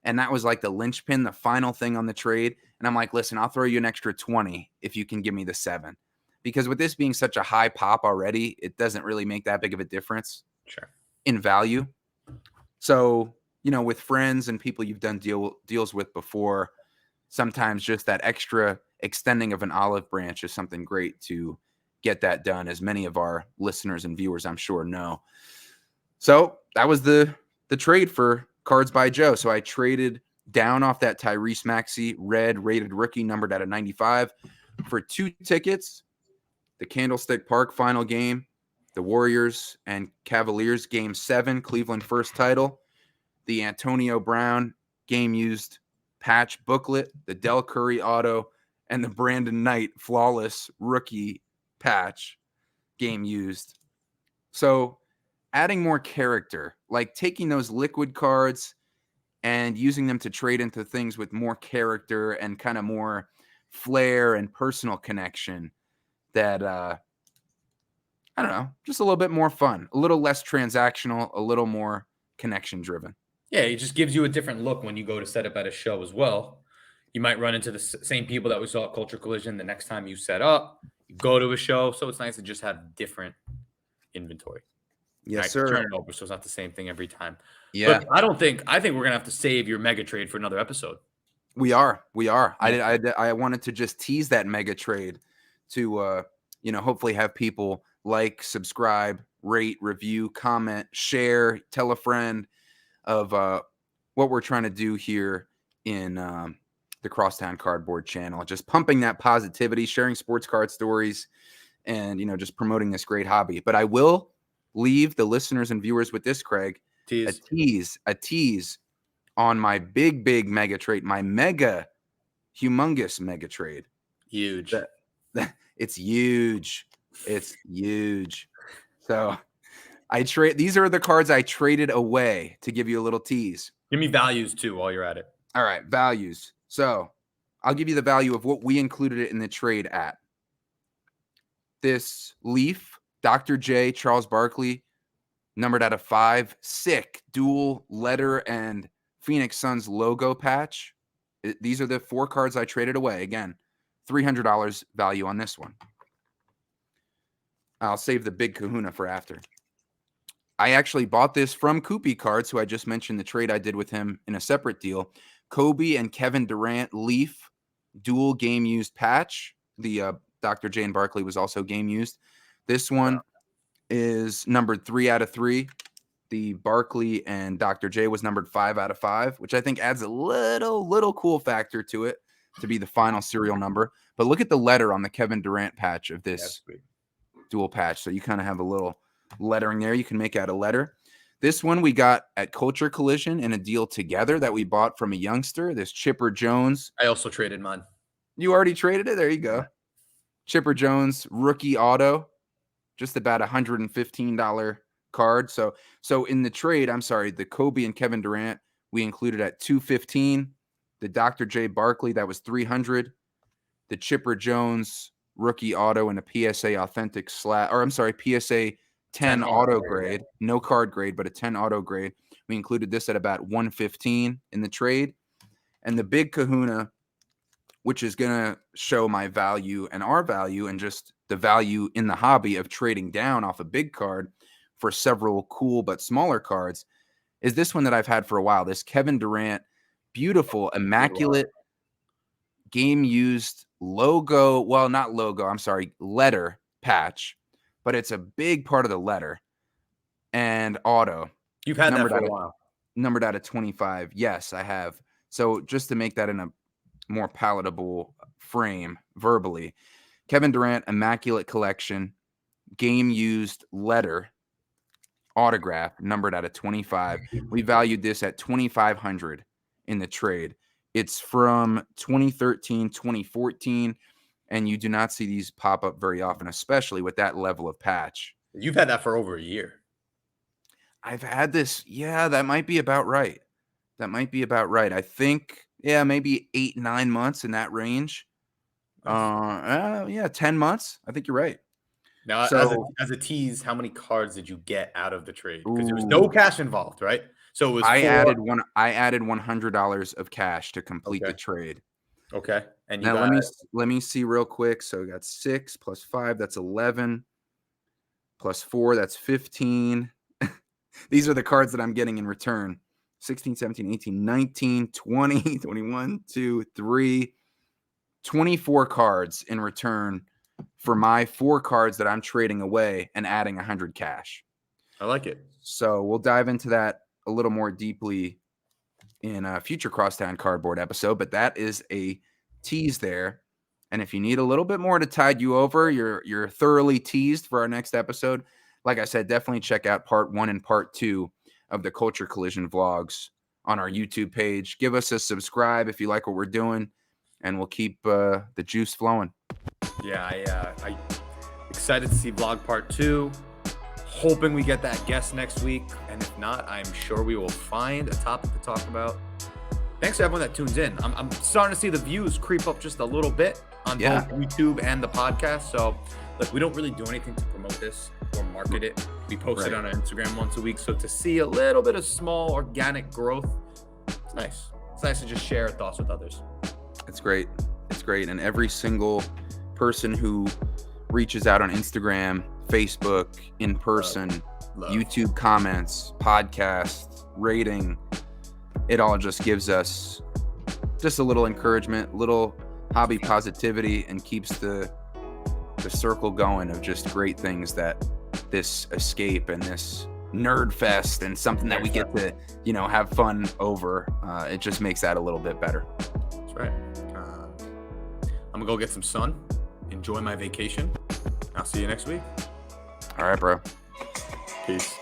And that was like the linchpin, the final thing on the trade. And I'm like, listen, I'll throw you an extra 20 if you can give me the 7. Because with this being such a high pop already, it doesn't really make that big of a difference in value. So, with friends and people you've done deals with before, sometimes just that extra extending of an olive branch is something great to get that done, as many of our listeners and viewers, I'm sure, know. So that was the trade for Cards by Joe. So I traded down off that Tyrese Maxey red rated rookie numbered at a 95 for 2 tickets, the Candlestick Park final game, the Warriors and Cavaliers game 7, Cleveland first title, the Antonio Brown game used patch booklet, the Del Curry auto, and the Brandon Knight flawless rookie patch game used. So adding more character, like taking those liquid cards and using them to trade into things with more character and kind of more flair and personal connection that, I don't know, just a little bit more fun, a little less transactional, a little more connection driven. Yeah, it just gives you a different look when you go to set up at a show as well. You might run into the same people that we saw at Culture Collision the next time you set up, you go to a show. So it's nice to just have different inventory. Yes, sir. Turn it over so it's not the same thing every time. Yeah. But I think we're going to have to save your mega trade for another episode. We are. Yeah. I wanted to just tease that mega trade to, hopefully have people like, subscribe, rate, review, comment, share, tell a friend of what we're trying to do here in the Crosstown Cardboard channel. Just pumping that positivity, sharing sports card stories, and, just promoting this great hobby. But I will leave the listeners and viewers with this, Craig. A tease on my big mega trade, my humongous mega trade. Huge. It's huge. It's huge. So these are the cards I traded away, to give you a little tease. Give me values too while you're at it. All right, values. So I'll give you the value of what we included it in the trade at. This Leaf, Dr. J, Charles Barkley, numbered out of 5, sick dual letter and Phoenix Suns logo patch. These are the 4 cards I traded away. Again, $300 value on this one. I'll save the big kahuna for after. I actually bought this from Koopy Cards, who I just mentioned the trade I did with him in a separate deal. Kobe and Kevin Durant Leaf dual game used patch. The Dr. J and Barkley was also game used. This one is numbered 3 out of 3. The Barkley and Dr. J was numbered 5 out of 5, which I think adds a little cool factor to it to be the final serial number. But look at the letter on the Kevin Durant patch of this dual patch. So you kind of have a little lettering there. You can make out a letter. This one we got at Culture Collision in a deal together that we bought from a youngster, this Chipper Jones. I also traded mine. You already traded it? There you go. Chipper Jones rookie auto, just about $115 card. So in the trade, the Kobe and Kevin Durant, we included at $215. The Dr. J Barkley, that was $300. The Chipper Jones rookie auto and a PSA authentic PSA 10 auto grade, no card grade, but a 10 auto grade. We included this at about $115 in the trade. And the big kahuna, which is going to show my value and our value and just the value in the hobby of trading down off a big card for several cool but smaller cards, is this one that I've had for a while. This Kevin Durant, beautiful, immaculate game used logo, well, not logo, I'm sorry, letter patch, but it's a big part of the letter, and auto. You've had that for a while. Numbered out of 25. Yes, I have. So just to make that in a more palatable frame verbally, Kevin Durant, Immaculate Collection, game used letter, autograph, numbered out of 25. We valued this at $2,500 in the trade. It's from 2013, 2014, and you do not see these pop up very often, especially with that level of patch. You've had that for over a year. I've had this. Yeah, that might be about right. I think, yeah, maybe 8-9 months in that range. Yeah, 10 months. I think you're right. Now, So, as a tease, how many cards did you get out of the trade? Because there was no cash involved, right? So it was I added $100 of cash to complete the trade. Okay. And now let me see real quick. So we got 6 plus 5, that's 11. Plus 4, that's 15. These are the cards that I'm getting in return. 16, 17, 18, 19, 20, 21, 2, 3, 24 cards in return for my 4 cards that I'm trading away and adding 100 cash. I like it. So we'll dive into that a little more deeply in a future Crosstown Cardboard episode, but that is a tease there. And if you need a little bit more to tide you over, you're thoroughly teased for our next episode. Like I said, definitely check out part 1 and part 2 of the Culture Collision vlogs on our YouTube page. Give us a subscribe if you like what we're doing, and we'll keep the juice flowing. Yeah, I excited to see vlog part 2. Hoping we get that guest next week, and if not, I'm sure we will find a topic to talk about. Thanks to everyone that tunes in. I'm starting to see the views creep up just a little bit on both YouTube and the podcast. So, look, we don't really do anything to promote this or market it. We post it on our Instagram once a week. So to see a little bit of small organic growth, it's nice. It's nice to just share our thoughts with others. It's great. And every single person who reaches out on Instagram, Facebook, in person, YouTube comments, podcasts, rating, it all just gives us just a little encouragement, little hobby positivity, and keeps the circle going of just great things that this escape and this nerd fest and something that we get to, have fun over. It just makes that a little bit better. That's right. I'm gonna go get some sun, enjoy my vacation. I'll see you next week. All right, bro. Peace.